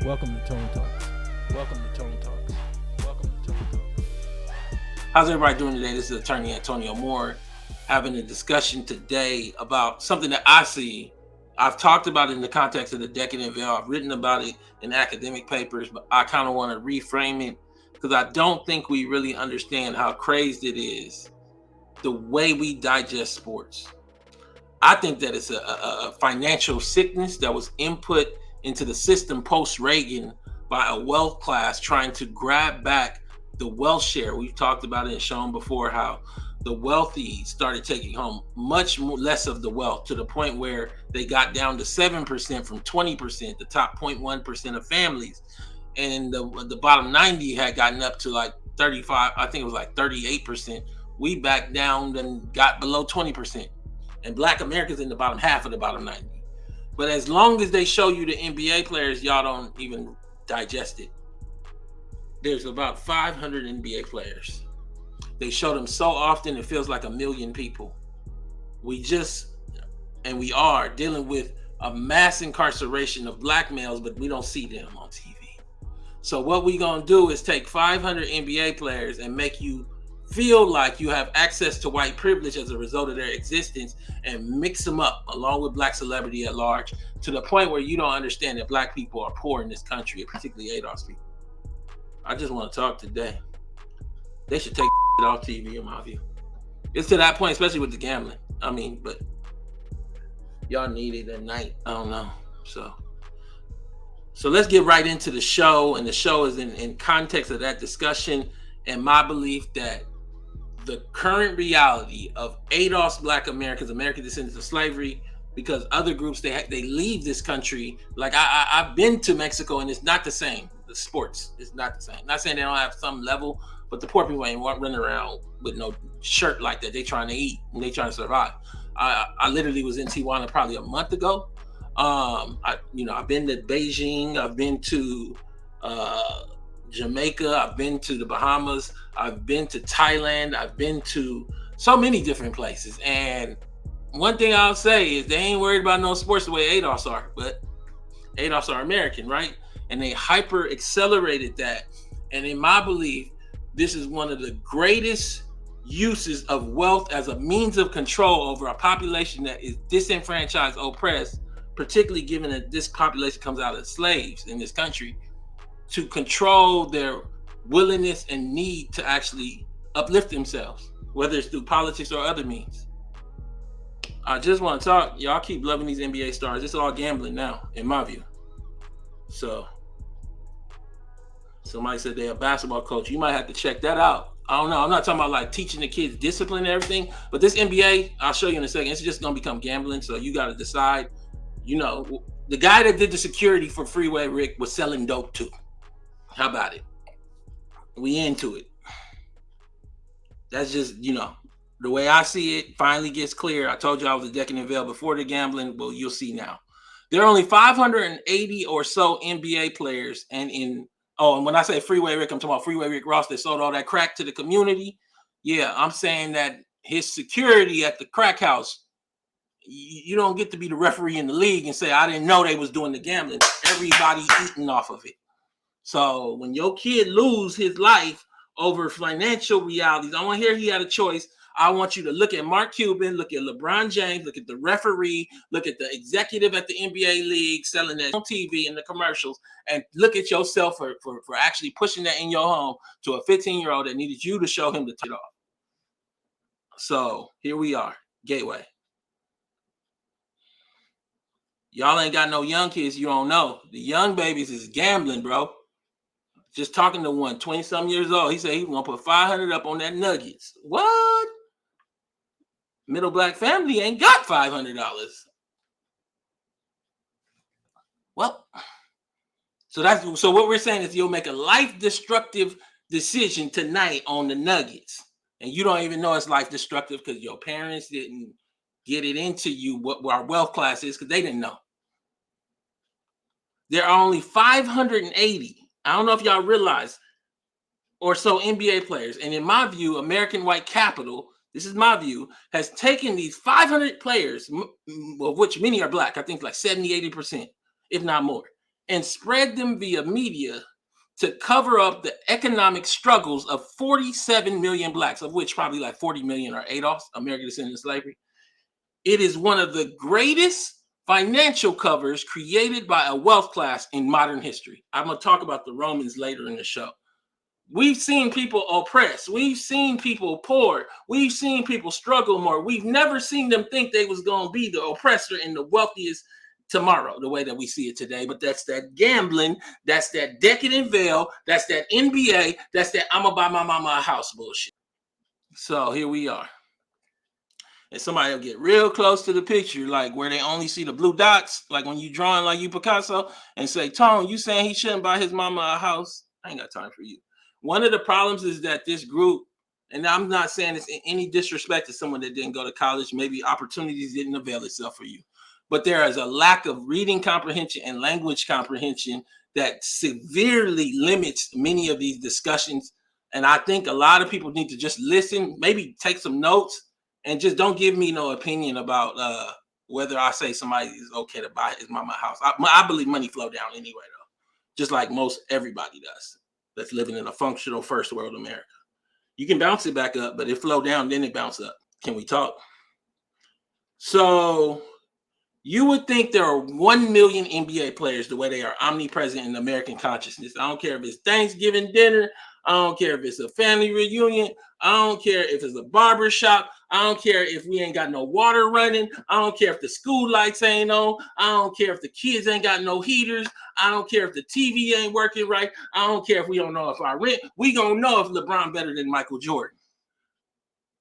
Welcome to Tone Talks. Welcome to Tone Talks. Welcome to Tone Talks. How's everybody doing today? This is Attorney Antonio Moore having a discussion today about something that I see. I've talked about it in the context of the decadent veil. I've written about it in academic papers, but I kind of want to reframe it because I don't think we really understand how crazed it is the way we digest sports. I think that it's a financial sickness that was input into the system post-Reagan by a wealth class trying to grab back the wealth share. We've talked about it and shown before how the wealthy started taking home much less of the wealth to the point where they got down to 7% from 20%, the top 0.1% of families. And the bottom 90 had gotten up to like 35, I think it was like 38%. We backed down and got below 20%. And Black Americans in the bottom half of the bottom 90. But as long as they show you the NBA players, y'all don't even digest it. There's about 500 NBA players. They show them so often it feels like a million people. We are dealing with a mass incarceration of Black males, but we don't see them on TV. So what we gonna do is take 500 NBA players and make you feel like you have access to white privilege as a result of their existence and mix them up along with Black celebrity at large to the point where you don't understand that Black people are poor in this country, particularly ADOS people. I just want to talk today. They should take it off TV in my view. It's to that point, especially with the gambling. I mean, but y'all need it at night. I don't know. So let's get right into the show. And the show is in context of that discussion and my belief that the current reality of ADOS Black Americans, American descendants of slavery, because other groups, they leave this country. Like I've been to Mexico and it's not the same. The sports is not the same. Not saying they don't have some level, but the poor people ain't running around with no shirt like that. They trying to eat and they trying to survive. I literally was in Tijuana probably a month ago. I've been to Beijing. I've been to Jamaica, I've been to the Bahamas, I've been to Thailand, I've been to so many different places. And one thing I'll say is they ain't worried about no sports the way ADOS are, but ADOS are American, right? And they hyper accelerated that. And in my belief, this is one of the greatest uses of wealth as a means of control over a population that is disenfranchised, oppressed, particularly given that this population comes out of slaves in this country, to control their willingness and need to actually uplift themselves, whether it's through politics or other means. I just want to talk. Y'all keep loving these NBA stars. It's all gambling now, in my view. So, somebody said they're a basketball coach. You might have to check that out. I don't know. I'm not talking about like teaching the kids discipline and everything, but this NBA, I'll show you in a second. It's just going to become gambling. So you got to decide, the guy that did the security for Freeway Rick was selling dope too. How about it? We into it. That's just, the way I see it finally gets clear. I told you I was a decadent veil before the gambling. Well, you'll see now. There are only 580 or so NBA players. And when I say Freeway Rick, I'm talking about Freeway Rick Ross that sold all that crack to the community. Yeah, I'm saying that his security at the crack house, you don't get to be the referee in the league and say, I didn't know they was doing the gambling. Everybody eating off of it. So when your kid lose his life over financial realities, I want to hear he had a choice. I want you to look at Mark Cuban, look at LeBron James, look at the referee, look at the executive at the NBA league selling that on TV and the commercials, and look at yourself for actually pushing that in your home to a 15-year-old that needed you to show him to take it off. So here we are, Gateway. Y'all ain't got no young kids, you don't know. The young babies is gambling, bro. Just talking to one 20-something years old. He said he was going to put 500 up on that Nuggets. What? Middle Black family ain't got $500. Well, so what we're saying is you'll make a life-destructive decision tonight on the Nuggets. And you don't even know it's life-destructive because your parents didn't get it into you what our wealth class is because they didn't know. There are only 580. I don't know if y'all realize, or so NBA players. And in my view, American white capital, this is my view, has taken these 500 players, of which many are Black, I think like 70, 80%, if not more. and spread them via media to cover up the economic struggles of 47 million blacks, of which probably like 40 million are ADOS, American Descendants of Slavery. It is one of the greatest financial covers created by a wealth class in modern history. I'm going to talk about the Romans later in the show. We've seen people oppressed. We've seen people poor. We've seen people struggle more. We've never seen them think they was going to be the oppressor and the wealthiest tomorrow, the way that we see it today. But that's that gambling. That's that decadent veil. That's that NBA. That's that I'm going to buy my mama a house bullshit. So here we are. And somebody will get real close to the picture, like where they only see the blue dots, like when you drawing like you Picasso, and say, Tone, you saying he shouldn't buy his mama a house? I ain't got time for you. One of the problems is that this group, and I'm not saying this in any disrespect to someone that didn't go to college, maybe opportunities didn't avail itself for you, but there is a lack of reading comprehension and language comprehension that severely limits many of these discussions. And I think a lot of people need to just listen, maybe take some notes, and just don't give me no opinion about whether I say somebody is okay to buy his mama house. I believe money flow down anyway, though, just like most everybody does that's living in a functional first world America. You can bounce it back up, but it flow down, then it bounce up. Can we talk? So you would think there are 1 million NBA players the way they are omnipresent in American consciousness. I don't care if it's Thanksgiving dinner. I don't care if it's a family reunion. I don't care if it's a barber shop. I don't care if we ain't got no water running. I don't care if the school lights ain't on. I don't care if the kids ain't got no heaters. I don't care if the TV ain't working right. I don't care if we don't know if our rent. We gonna know if LeBron better than Michael Jordan.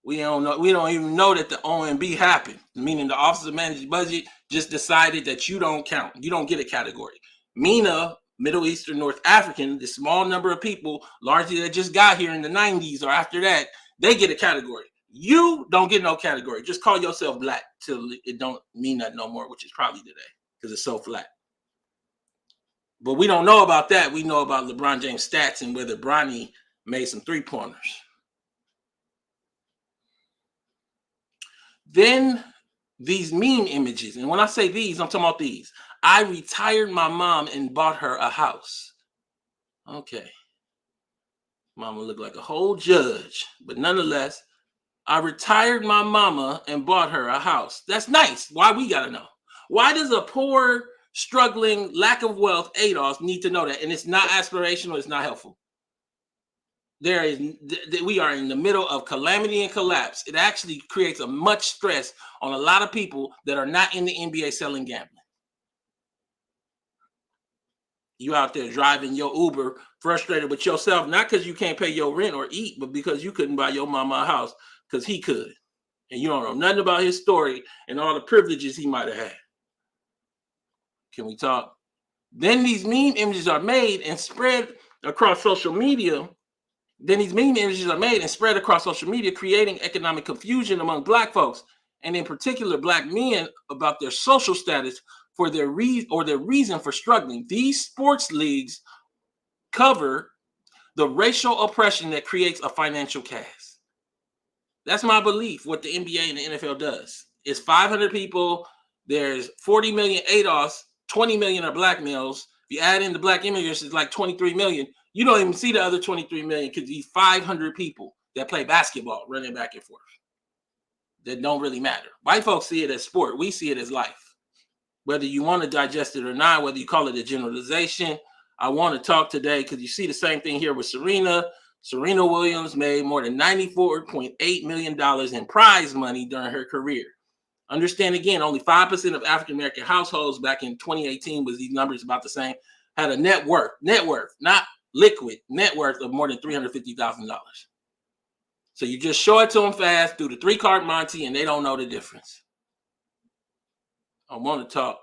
We don't know. We don't even know that the OMB happened, meaning the Office of Managed Budget just decided that you don't count. You don't get a category. MENA, Middle Eastern North African, the small number of people, largely that just got here in the 90s or after that, they get a category. You don't get no category. Just call yourself black till it don't mean that no more, which is probably today because it's so flat. But we don't know about that. We know about LeBron James' stats and whether Bronny made some three-pointers. Then these meme images, and when I say these, I'm talking about these. I retired my mom and bought her a house. Okay. Mama looked like a whole judge, but nonetheless, I retired my mama and bought her a house. That's nice. Why we gotta know? Why does a poor, struggling, lack of wealth ADOS need to know that? And it's not aspirational, it's not helpful. We are in the middle of calamity and collapse. It actually creates a much stress on a lot of people that are not in the NBA selling gambling. You out there driving your Uber, frustrated with yourself, not because you can't pay your rent or eat, but because you couldn't buy your mama a house because he could. And you don't know nothing about his story and all the privileges he might have had. Can we talk? Then these meme images are made and spread across social media. Creating economic confusion among Black folks, and in particular Black men, about their social status for their reason for struggling. These sports leagues cover the racial oppression that creates a financial caste. That's my belief. What the NBA and the NFL does is 500 people. There's 40 million ADOS, 20 million are Black males. If you add in the Black immigrants, it's like 23 million. You don't even see the other 23 million because these 500 people that play basketball running back and forth that don't really matter. White folks see it as sport. We see it as life. Whether you want to digest it or not, whether you call it a generalization, I want to talk today because you see the same thing here with Serena. Serena Williams made more than $94.8 million in prize money during her career. Understand again, only 5% of African-American households back in 2018 was these numbers about the same, had a net worth, not liquid, net worth of more than $350,000. So you just show it to them fast through the 3-card Monty and they don't know the difference. I want to talk.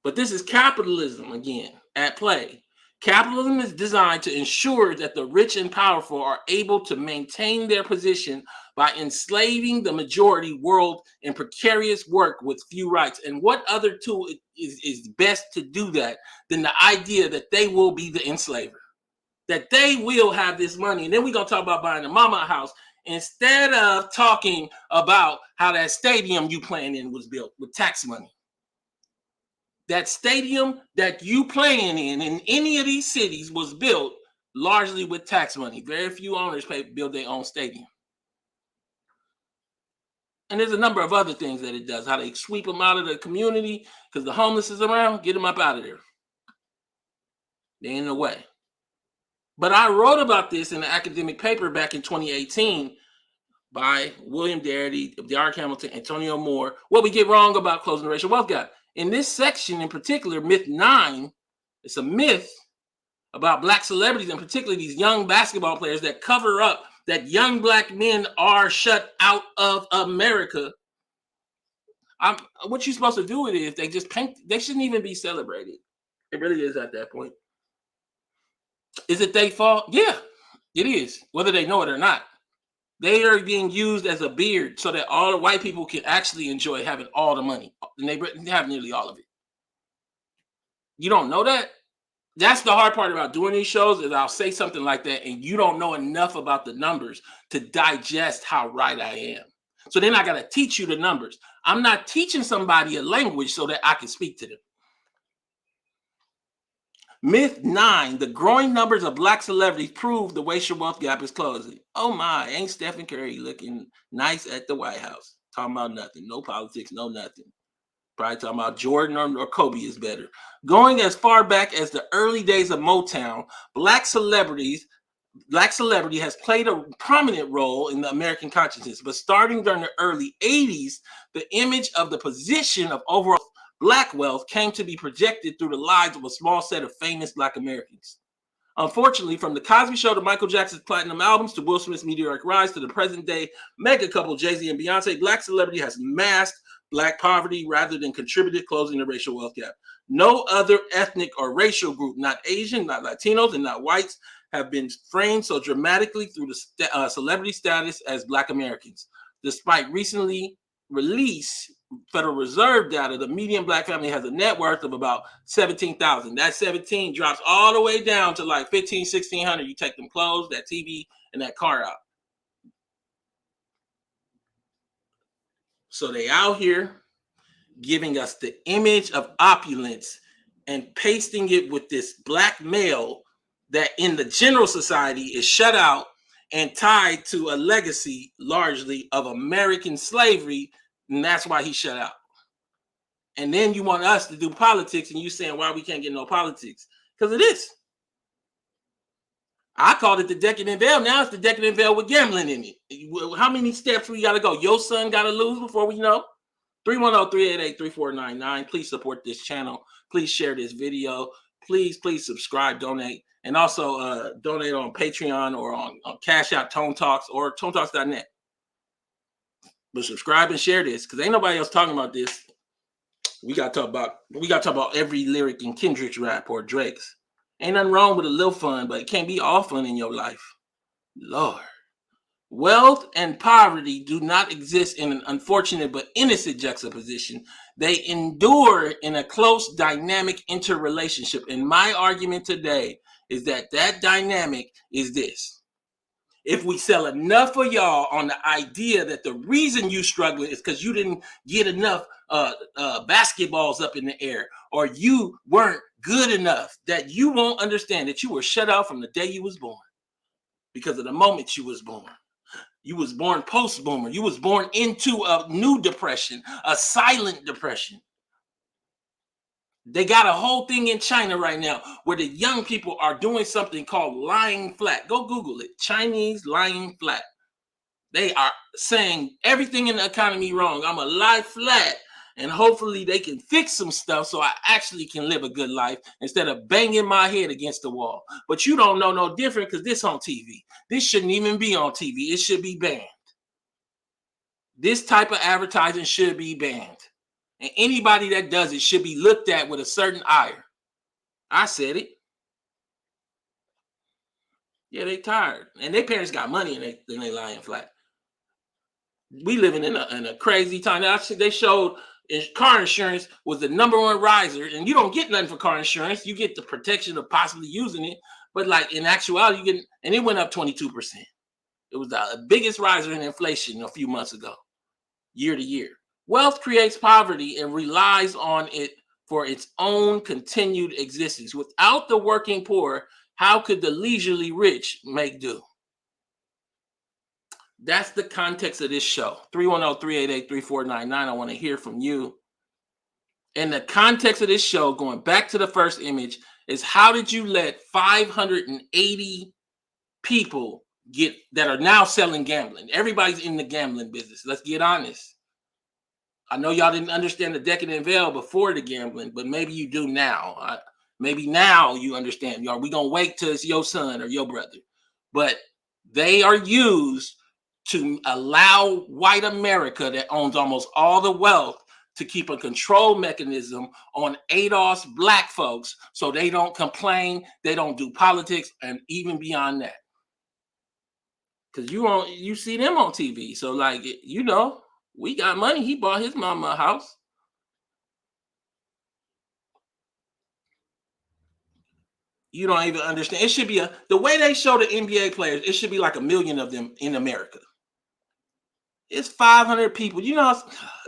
But this is capitalism again at play. Capitalism is designed to ensure that the rich and powerful are able to maintain their position by enslaving the majority world in precarious work with few rights. And what other tool is best to do that than the idea that they will be the enslaver, that they will have this money. And then we're going to talk about buying a mama house instead of talking about how that stadium you playing in was built with tax money. That stadium that you playing in any of these cities was built largely with tax money. Very few owners build their own stadium. And there's a number of other things that it does. How they sweep them out of the community because the homeless is around, get them up out of there. They're in the way. But I wrote about this in an academic paper back in 2018 by William Darity, D.R. Hamilton, Antonio Moore. What we get wrong about closing the racial wealth gap. In this section in particular, myth 9, it's a myth about black celebrities, and particularly these young basketball players that cover up that young black men are shut out of America. What you're supposed to do with it if they just paint, they shouldn't even be celebrated. It really is at that point. Is it their fault? Yeah, it is, whether they know it or not. They are being used as a beard so that all the white people can actually enjoy having all the money. And they have nearly all of it. You don't know that? That's the hard part about doing these shows is I'll say something like that and you don't know enough about the numbers to digest how right I am. So then I got to teach you the numbers. I'm not teaching somebody a language so that I can speak to them. Myth 9, the growing numbers of black celebrities prove the racial wealth gap is closing. Oh my, ain't Stephen Curry looking nice at the White House? Talking about nothing, no politics, no nothing. Probably talking about Jordan or Kobe is better. Going as far back as the early days of Motown, black celebrity has played a prominent role in the American consciousness. But starting during the early 80s, the image of the position of overall black wealth came to be projected through the lives of a small set of famous black Americans. Unfortunately, from the Cosby Show to Michael Jackson's platinum albums to Will Smith's meteoric rise to the present day mega couple Jay-Z and Beyonce, black celebrity has masked black poverty rather than contributed closing the racial wealth gap. No other ethnic or racial group, not Asian, not Latinos, and not whites, have been framed so dramatically through the celebrity status as black Americans. Despite recently released Federal Reserve data, the median black family has a net worth of about $17,000. That 17 drops all the way down to like 15, 1600. You take them clothes, that TV, and that car out. So they out here giving us the image of opulence and pasting it with this black male that in the general society is shut out and tied to a legacy largely of American slavery, and that's why he's shut out. And then you want us to do politics, and you saying why we can't get no politics? Because it is. I called it the decadent veil. Now it's the decadent veil with gambling in it. How many steps we got to go? Your son got to lose before we know? 310-388-3499. Please support this channel. Please share this video. Please subscribe, donate. And also donate on Patreon or on Cash Out Tone Talks or tonetalks.net. But subscribe and share this because ain't nobody else talking about this. We got to talk about every lyric in Kendrick's rap or Drake's. Ain't nothing wrong with a little fun, but it can't be all fun in your life. Lord. Wealth and poverty do not exist in an unfortunate but innocent juxtaposition. They endure in a close dynamic interrelationship. And my argument today is that dynamic is this. If we sell enough of y'all on the idea that the reason you struggling is because you didn't get enough basketballs up in the air, or you weren't good enough, that you won't understand that you were shut out from the day you was born because of the moment you was born. You was born post-boomer. You was born into a new depression, a silent depression. They got a whole thing in China right now where the young people are doing something called lying flat. Go Google it. Chinese lying flat. They are saying everything in the economy wrong. I'm going to lie flat and hopefully they can fix some stuff so I actually can live a good life instead of banging my head against the wall. But you don't know no different because this on TV. This shouldn't even be on TV. It should be banned. This type of advertising should be banned. And anybody that does it should be looked at with a certain ire. I said it. Yeah, they tired. And their parents got money and they lying flat. We living in a crazy time. Now, they showed car insurance was the #1 riser. And you don't get nothing for car insurance. You get the protection of possibly using it. But like in actuality, you get, and it went up 22%. It was the biggest riser in inflation a few months ago, year to year. Wealth creates poverty and relies on it for its own continued existence. Without the working poor, how could the leisurely rich make do? That's the context of this show. 310-388-3499. I want to hear from you. And the context of this show, going back to the first image, is how did you let 580 people get that are now selling gambling? Everybody's in the gambling business. Let's get honest. I know y'all didn't understand the decadent veil before the gambling, but maybe you do now. Maybe now you understand. Y'all, we gonna wait till it's your son or your brother. But they are used to allow white America that owns almost all the wealth to keep a control mechanism on ADOS black folks so they don't complain, they don't do politics, and even beyond that. Because you see them on TV. So like, we got money. He bought his mama a house. You don't even understand. It should be the way they show the NBA players, it should be like 1 million of them in America. It's 500 people.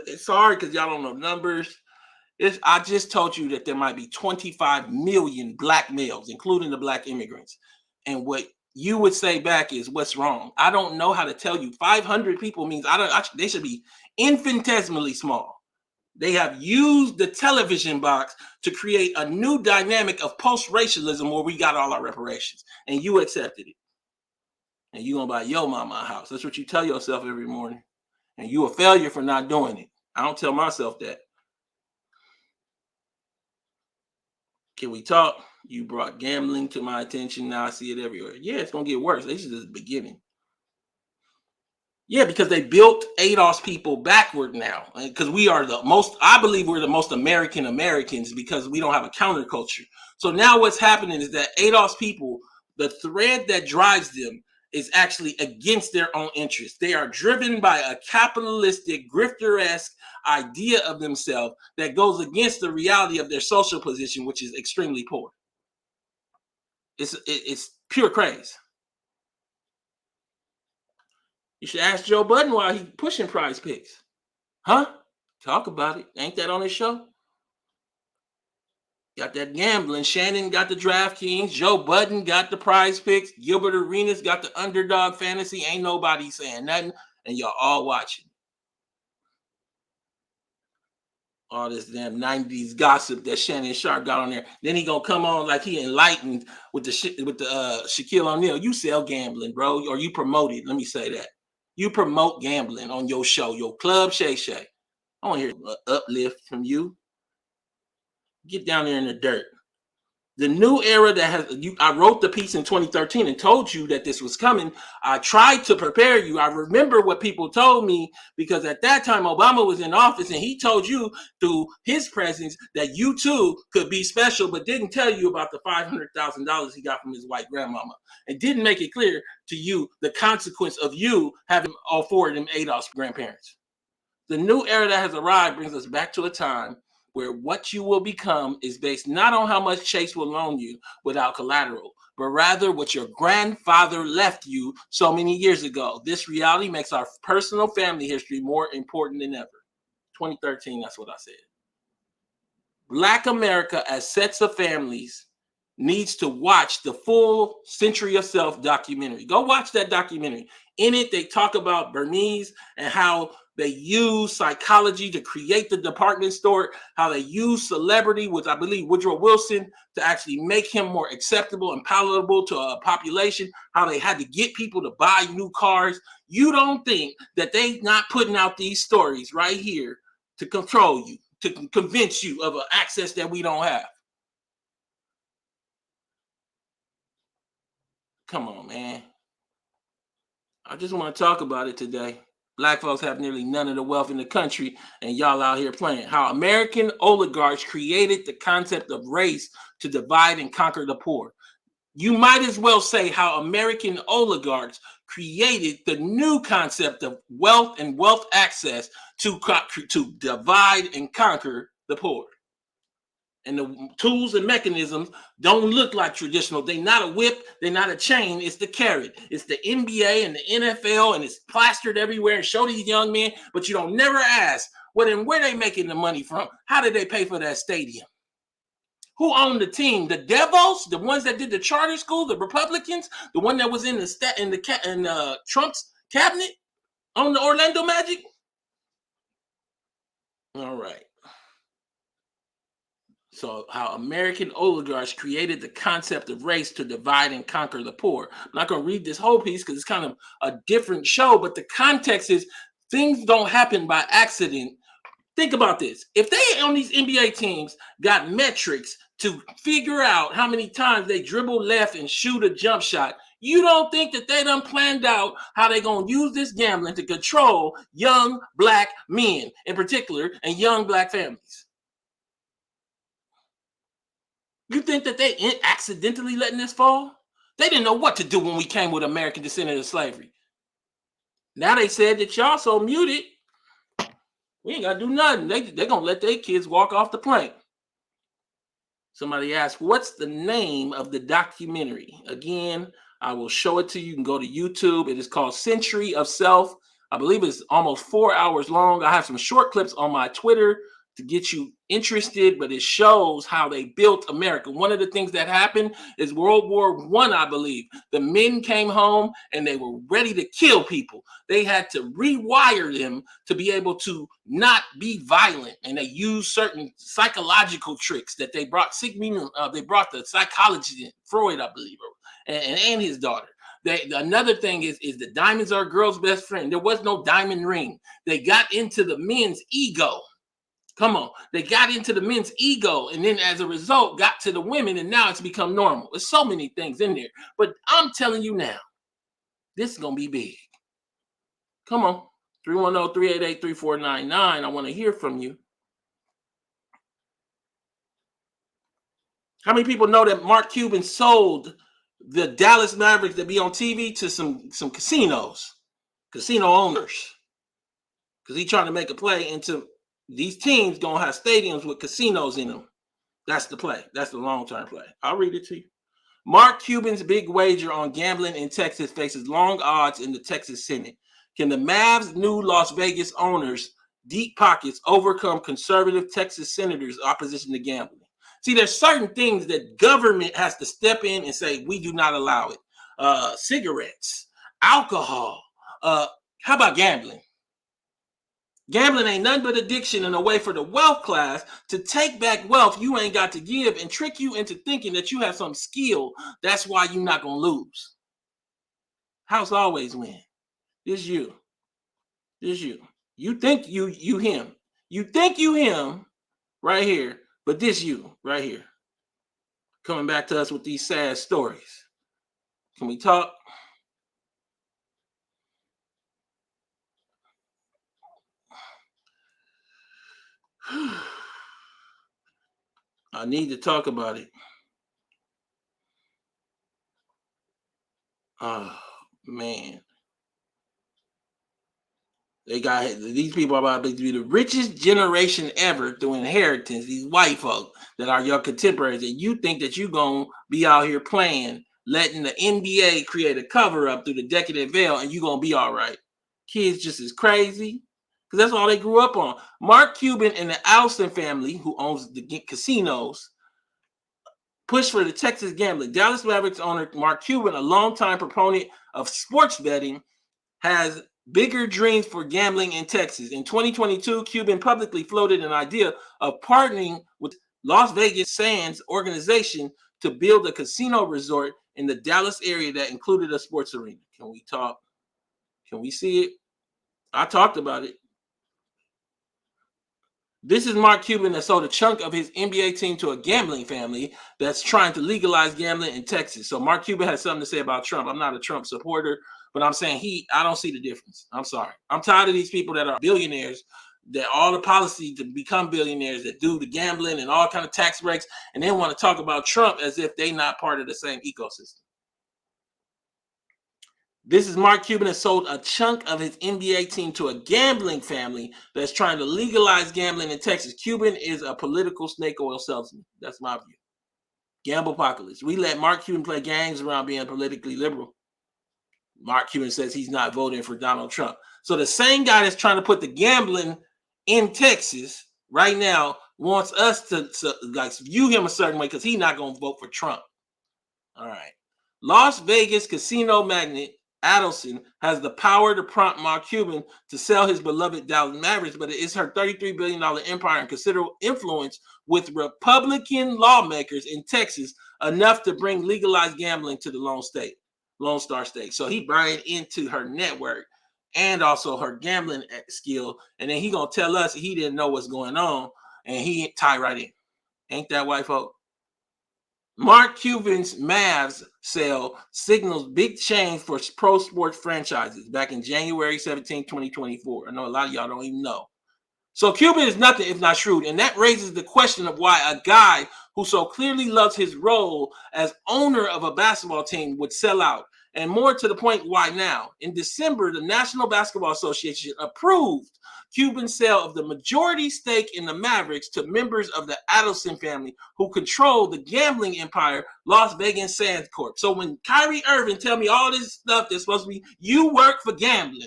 It's sorry because y'all don't know numbers. I just told you that there might be 25 million black males, including the black immigrants. And what you would say back is, what's wrong? I don't know how to tell you. 500 people means they should be infinitesimally small. They have used the television box to create a new dynamic of post-racialism where we got all our reparations, and you accepted it. And you gonna buy your mama a house. That's what you tell yourself every morning. And you a failure for not doing it. I don't tell myself that. Can we talk? You brought gambling to my attention. Now I see it everywhere. Yeah, it's gonna get worse. This is just the beginning. Yeah, because they built ADOS people backward now. Because I believe we're the most American Americans because we don't have a counterculture. So now what's happening is that ADOS people, the thread that drives them is actually against their own interests. They are driven by a capitalistic, grifter-esque idea of themselves that goes against the reality of their social position, which is extremely poor. It's pure craze. You should ask Joe Budden why he's pushing Prize Picks. Huh? Talk about it. Ain't that on his show? Got that gambling. Shannon got the DraftKings. Joe Budden got the Prize Picks. Gilbert Arenas got the Underdog Fantasy. Ain't nobody saying nothing. And y'all all watching. All this damn 90s gossip that Shannon Sharp got on there. Then he gonna come on like he enlightened with the Shaquille O'Neal. You sell gambling, bro, or you promote it. Let me say that. You promote gambling on your show, your club, Shay Shay. I want to hear an uplift from you. Get down there in the dirt. The new era I wrote the piece in 2013 and told you that this was coming. I tried to prepare you. I remember what people told me because at that time Obama was in office and he told you through his presence that you too could be special, but didn't tell you about the $500,000 he got from his white grandmama and didn't make it clear to you the consequence of you having all four of them ADOS grandparents. The new era that has arrived brings us back to a time where what you will become is based not on how much Chase will loan you without collateral, but rather what your grandfather left you so many years ago. This reality makes our personal family history more important than ever. 2013, that's what I said. Black America as sets of families needs to watch the full Century of Self documentary. Go watch that documentary. In it, they talk about Bernice and how they use psychology to create the department store, how they use celebrity with, I believe, Woodrow Wilson to actually make him more acceptable and palatable to a population, how they had to get people to buy new cars. You don't think that they not putting out these stories right here to control you, to convince you of an access that we don't have? Come on, man. I just want to talk about it today. Black folks have nearly none of the wealth in the country, and y'all out here playing. How American oligarchs created the concept of race to divide and conquer the poor. You might as well say how American oligarchs created the new concept of wealth and wealth access to divide and conquer the poor. And the tools and mechanisms don't look like traditional. They're not a whip. They're not a chain. It's the carrot. It's the NBA and the NFL, and it's plastered everywhere and show these young men. But you don't never ask, well, then where they making the money from? How did they pay for that stadium? Who owned the team? The Devos, the ones that did the charter school, the Republicans, the one that was in Trump's cabinet on the Orlando Magic. All right. So, how American oligarchs created the concept of race to divide and conquer the poor. I'm not going to read this whole piece because it's kind of a different show, but the context is things don't happen by accident. Think about this. If they on these NBA teams got metrics to figure out how many times they dribble left and shoot a jump shot, you don't think that they done planned out how they going to use this gambling to control young black men in particular and young black families? You think that they accidentally letting this fall? They didn't know what to do when we came with American descendant of slavery. Now they said that y'all so muted, we ain't got to do nothing. They're going to let their kids walk off the plank. Somebody asked, what's the name of the documentary? Again, I will show it to you. You can go to YouTube. It is called Century of Self. I believe it's almost 4 hours long. I have some short clips on my Twitter to get you interested, but it shows how they built America. One of the things that happened is World War I, I believe. The men came home and they were ready to kill people. They had to rewire them to be able to not be violent, and they used certain psychological tricks that they brought. They brought the psychologist in, Freud, I believe, and his daughter. Another thing is the diamonds are a girl's best friend. There was no diamond ring. They got into the men's ego. Come on. They got into the men's ego, and then as a result got to the women, and now it's become normal. There's so many things in there. But I'm telling you now, this is going to be big. Come on. 310-388-3499. I want to hear from you. How many people know that Mark Cuban sold the Dallas Mavericks that be on TV to some casinos, casino owners? Because he's trying to make a play into these teams going to have stadiums with casinos in them. That's the play. That's the long-term play. I'll read it to you. Mark Cuban's big wager on gambling in Texas faces long odds in the Texas Senate. Can the Mavs' new Las Vegas owners' deep pockets overcome conservative Texas senators' opposition to gambling? See, there's certain things that government has to step in and say, we do not allow it. Cigarettes, alcohol. How about gambling? Gambling ain't nothing but addiction and a way for the wealth class to take back wealth you ain't got to give and trick you into thinking that you have some skill. That's why you're not going to lose. House always win. It's you. It's you. You think you him. You think you him right here, but this you right here. Coming back to us with these sad stories. Can we talk? I need to talk about it. Oh, man. These people are about to be the richest generation ever through inheritance. These white folk that are your contemporaries, and you think that you're going to be out here playing, letting the NBA create a cover up through the decadent veil, and you're going to be all right. Kids just as crazy because that's all they grew up on. Mark Cuban and the Alston family, who owns the casinos, push for the Texas gambling. Dallas Mavericks owner Mark Cuban, a longtime proponent of sports betting, has bigger dreams for gambling in Texas. In 2022, Cuban publicly floated an idea of partnering with Las Vegas Sands organization to build a casino resort in the Dallas area that included a sports arena. Can we talk? Can we see it? I talked about it. This is Mark Cuban that sold a chunk of his NBA team to a gambling family that's trying to legalize gambling in Texas. So Mark Cuban has something to say about Trump. I'm not a Trump supporter, but I'm saying I don't see the difference. I'm sorry. I'm tired of these people that are billionaires, that all the policy to become billionaires, that do the gambling and all kind of tax breaks, and then want to talk about Trump as if they're not part of the same ecosystem. This is Mark Cuban that sold a chunk of his NBA team to a gambling family that's trying to legalize gambling in Texas. Cuban is a political snake oil salesman. That's my view. Gamble apocalypse. We let Mark Cuban play games around being politically liberal. Mark Cuban says he's not voting for Donald Trump. So the same guy that's trying to put the gambling in Texas right now wants us to like view him a certain way because he's not going to vote for Trump. All right. Las Vegas casino magnate Adelson has the power to prompt Mark Cuban to sell his beloved Dallas Mavericks, but it is her $33 billion empire and considerable influence with Republican lawmakers in Texas enough to bring legalized gambling to the Lone Star State. So he buying into her network and also her gambling skill, and then he gonna tell us he didn't know what's going on, and he tied right in. Ain't that white folk? Mark Cuban's Mavs sale signals big change for pro sports franchises back in January 17, 2024. I know a lot of y'all don't even know. So Cuban is nothing if not shrewd, and that raises the question of why a guy who so clearly loves his role as owner of a basketball team would sell out. And more to the point, why now? In December, the National Basketball Association approved Cuban's sale of the majority stake in the Mavericks to members of the Adelson family who control the gambling empire, Las Vegas Sands Corp. So when Kyrie Irving tell me all this stuff that's supposed to be, you work for gambling.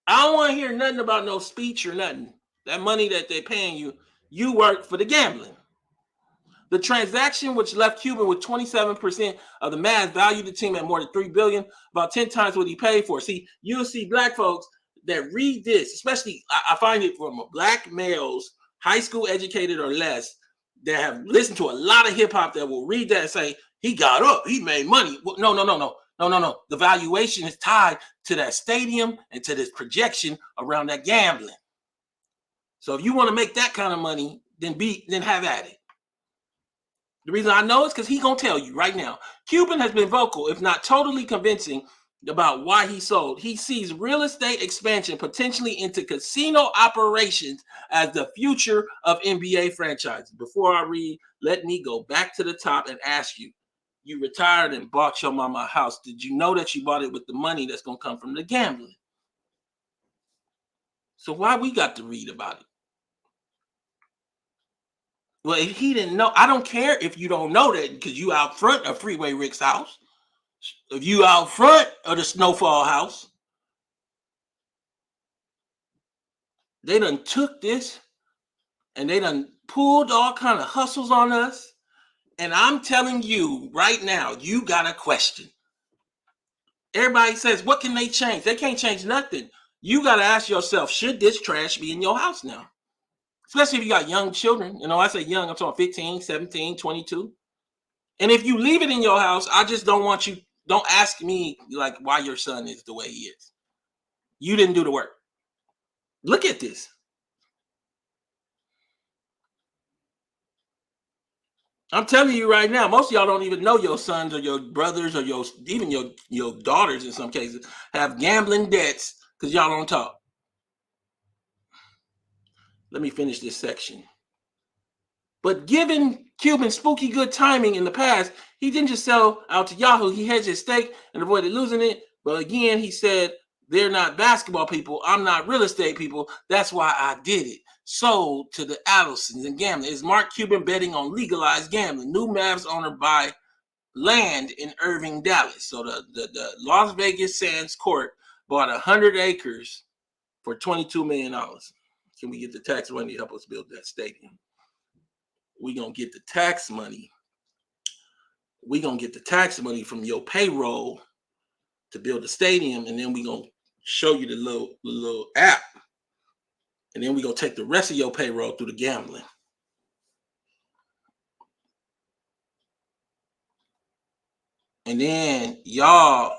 I don't want to hear nothing about no speech or nothing. That money that they're paying you, you work for the gambling. The transaction, which left Cuban with 27% of the Mavs, valued the team at more than $3 billion, about 10 times what he paid for. See, you'll see black folks that read this, especially I find it from black males, high school educated or less, that have listened to a lot of hip hop that will read that and say, he got up, he made money. No. The valuation is tied to that stadium and to this projection around that gambling. So if you want to make that kind of money, then have at it. The reason I know is because he's going to tell you right now. Cuban has been vocal, if not totally convincing, about why he sold. He sees real estate expansion potentially into casino operations as the future of NBA franchises. Before I read, let me go back to the top and ask you. You retired and bought your mama a house. Did you know that you bought it with the money that's going to come from the gambling? So why we got to read about it? Well, if he didn't know, I don't care if you don't know that because you out front of Freeway Rick's house. If you out front of the Snowfall house, they done took this and they done pulled all kind of hustles on us. And I'm telling you right now, you got a question. Everybody says, what can they change? They can't change nothing. You got to ask yourself, should this trash be in your house now? Especially if you got young children. You know, I say young, I'm talking 15, 17, 22. And if you leave it in your house, I just don't want you, don't ask me like why your son is the way he is. You didn't do the work. Look at this. I'm telling you right now, most of y'all don't even know your sons or your brothers or even your daughters in some cases have gambling debts because y'all don't talk. Let me finish this section. But given Cuban's spooky good timing in the past, he didn't just sell out to Yahoo. He hedged his stake and avoided losing it. But again, he said, they're not basketball people. I'm not real estate people. That's why I did it. Sold to the Adelsons and gambling. Is Mark Cuban betting on legalized gambling? New Mavs owner buy land in Irving, Dallas. So the Las Vegas Sands Court bought 100 acres for $22 million. Can we get the tax money to help us build that stadium? We're going to get the tax money. We're going to get the tax money from your payroll to build the stadium, and then we're going to show you the little app. And then we're going to take the rest of your payroll through the gambling. And then y'all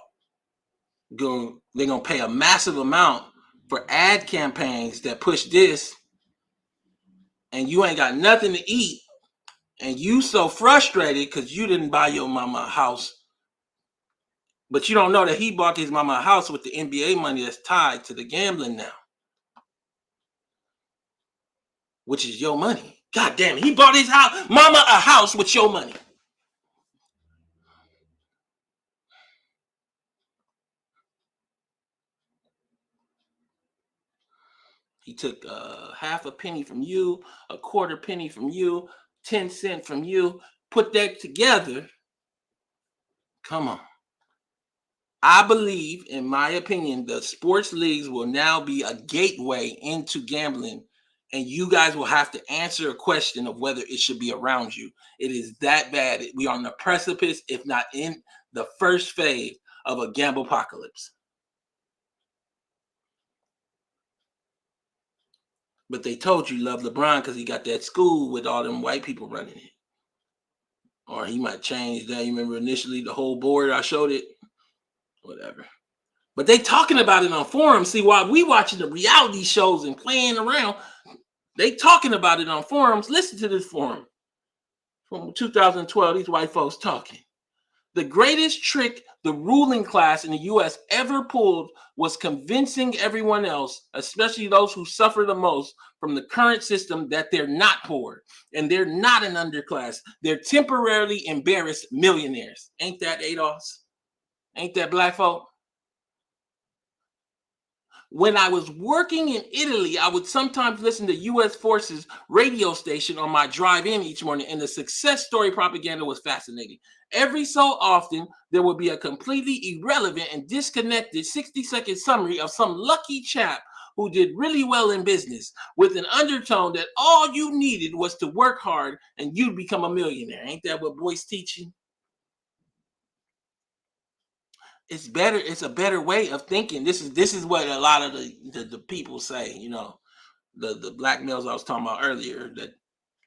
they're going to pay a massive amount for ad campaigns that push this, and you ain't got nothing to eat, and you so frustrated because you didn't buy your mama a house. But you don't know that he bought his mama a house with the NBA money that's tied to the gambling now, which is your money. God damn it. He bought his mama a house with your money. He took half a penny from you, a quarter penny from you, 10 cents from you, put that together. Come on. I believe, in my opinion, the sports leagues will now be a gateway into gambling, and you guys will have to answer a question of whether it should be around you. It is that bad. We are on the precipice, if not in the first phase of a gamble apocalypse. But they told you love LeBron because he got that school with all them white people running it. Or he might change that. You remember initially the whole board, I showed it? Whatever. But they talking about it on forums. See, while we watching the reality shows and playing around, they talking about it on forums. Listen to this forum from 2012. These white folks talking. The greatest trick the ruling class in the U.S. ever pulled was convincing everyone else, especially those who suffer the most from the current system, that they're not poor and they're not an underclass. They're temporarily embarrassed millionaires. Ain't that ADOS? Ain't that black folk? When I was working in Italy, I would sometimes listen to U.S. Forces radio station on my drive in each morning, and the success story propaganda was fascinating. Every so often, there would be a completely irrelevant and disconnected 60-second summary of some lucky chap who did really well in business with an undertone that all you needed was to work hard and you'd become a millionaire. Ain't that what Boyce teaching? It's better. It's a better way of thinking. This is what a lot of the people say. The black males I was talking about earlier that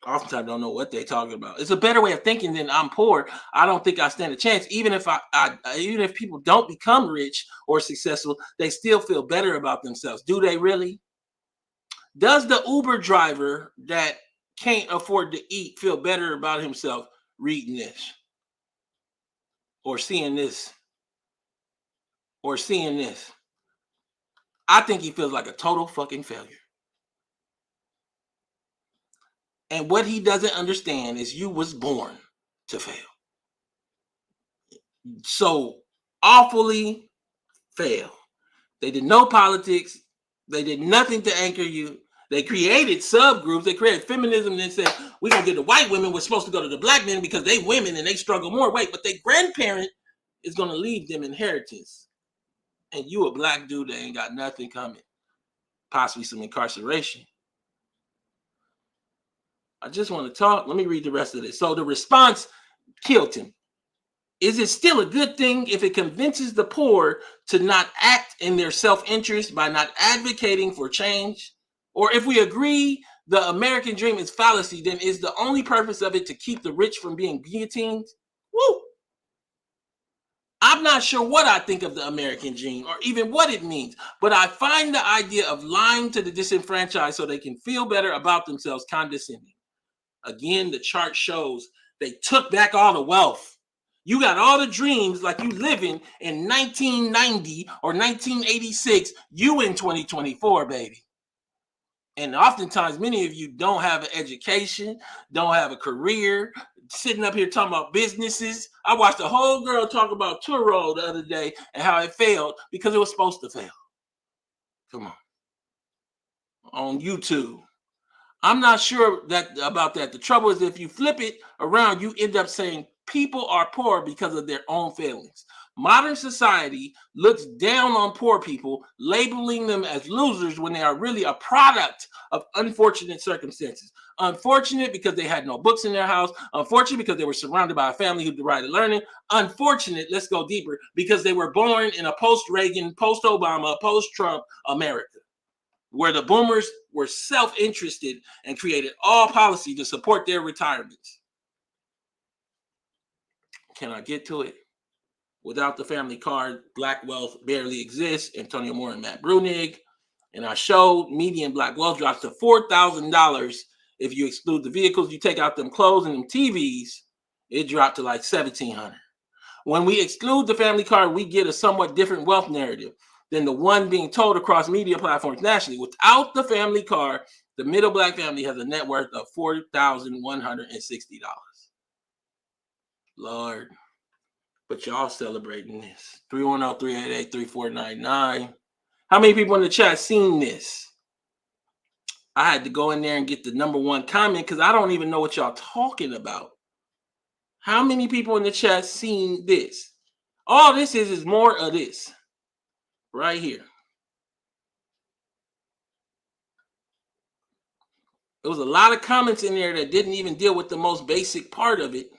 oftentimes don't know what they're talking about. It's a better way of thinking than I'm poor. I don't think I stand a chance. Even if even if people don't become rich or successful, they still feel better about themselves. Do they really? Does the Uber driver that can't afford to eat feel better about himself reading this or seeing this or seeing this? I think he feels like a total fucking failure. And what he doesn't understand is you was born to fail. So awfully fail. They did no politics. They did nothing to anchor you. They created subgroups. They created feminism and then said, we're going to get the white women. We're supposed to go to the black men because they women and they struggle more. Wait, but their grandparent is going to leave them inheritance. And you a black dude that ain't got nothing coming. Possibly some incarceration. I just want to talk. Let me read the rest of this. So the response killed him. Is it still a good thing if it convinces the poor to not act in their self-interest by not advocating for change? Or if we agree the American dream is fallacy, then is the only purpose of it to keep the rich from being guillotined? Woo! I'm not sure what I think of the American dream or even what it means, but I find the idea of lying to the disenfranchised so they can feel better about themselves condescending. Again, the chart shows they took back all the wealth. You got all the dreams like you living in 1990 or 1986, you in 2024, baby. And oftentimes, many of you don't have an education, don't have a career, sitting up here talking about businesses. I watched a whole girl talk about Turo the other day and how it failed because it was supposed to fail. Come on YouTube. I'm not sure about that. The trouble is if you flip it around, you end up saying people are poor because of their own failings. Modern society looks down on poor people, labeling them as losers when they are really a product of unfortunate circumstances. Unfortunate because they had no books in their house. Unfortunate because they were surrounded by a family who derided learning. Unfortunate, let's go deeper, because they were born in a post-Reagan, post-Obama, post-Trump America, where the boomers were self-interested and created all policy to support their retirements. Can I get to it? Without the family card, black wealth barely exists. Antonio Moore and Matt Brunig. And I showed median black wealth drops to $4,000 if you exclude the vehicles. You take out them clothes and them TVs, it dropped to like $1,700. When we exclude the family card, we get a somewhat different wealth narrative than the one being told across media platforms nationally. Without the family card, the middle black family has a net worth of $4,160. Lord, but y'all celebrating this. 310-388-3499. How many people in the chat seen this? I had to go in there and get the number one comment because I don't even know what y'all talking about. How many people in the chat seen this? All this is more of this right here. There was a lot of comments in there that didn't even deal with the most basic part of it.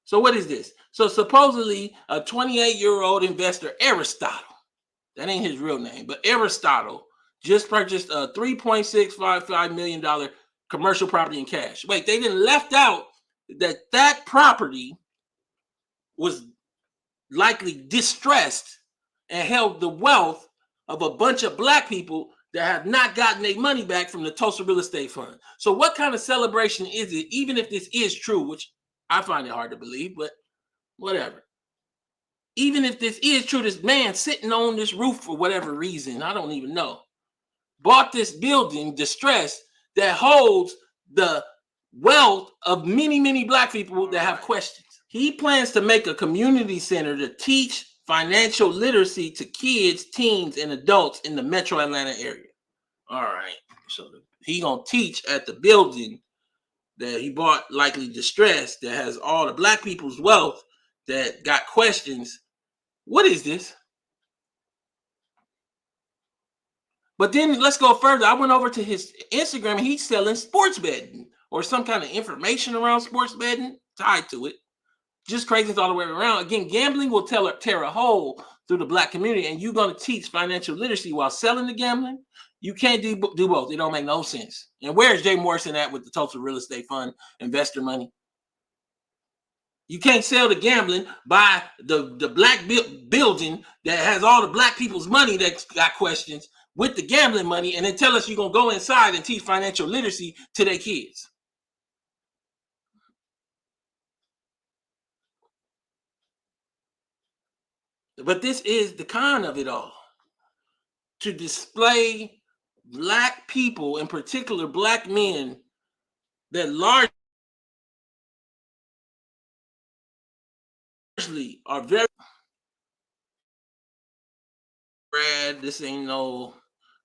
So what is this? So supposedly a 28-year-old investor, Aristotle, that ain't his real name, but Aristotle just purchased a $3.655 million commercial property in cash. Wait, they didn't left out that property was likely distressed and held the wealth of a bunch of black people that have not gotten their money back from the Tulsa Real Estate Fund. So what kind of celebration is it, even if this is true, which I find it hard to believe, but whatever. Even if this is true, this man sitting on this roof for whatever reason, I don't even know, bought this building distressed that holds the wealth of many, many black people that have questions. He plans to make a community center to teach financial literacy to kids, teens, and adults in the metro Atlanta area. All right. So he gonna teach at the building that he bought, likely distressed, that has all the black people's wealth that got questions. What is this? But then let's go further. I went over to his Instagram and he's selling sports betting or some kind of information around sports betting tied to it. Just craziness all the way around. Again, gambling will tear a hole through the black community, and you're going to teach financial literacy while selling the gambling. You can't do both. It don't make no sense. And where's Jay Morrison at with the Tulsa Real Estate Fund investor money? You can't sell the gambling, buy the black building that has all the black people's money that got questions with the gambling money, and then tell us you're going to go inside and teach financial literacy to their kids. But this is the con of it all. To display black people, in particular black men, that largely are very grad. This ain't no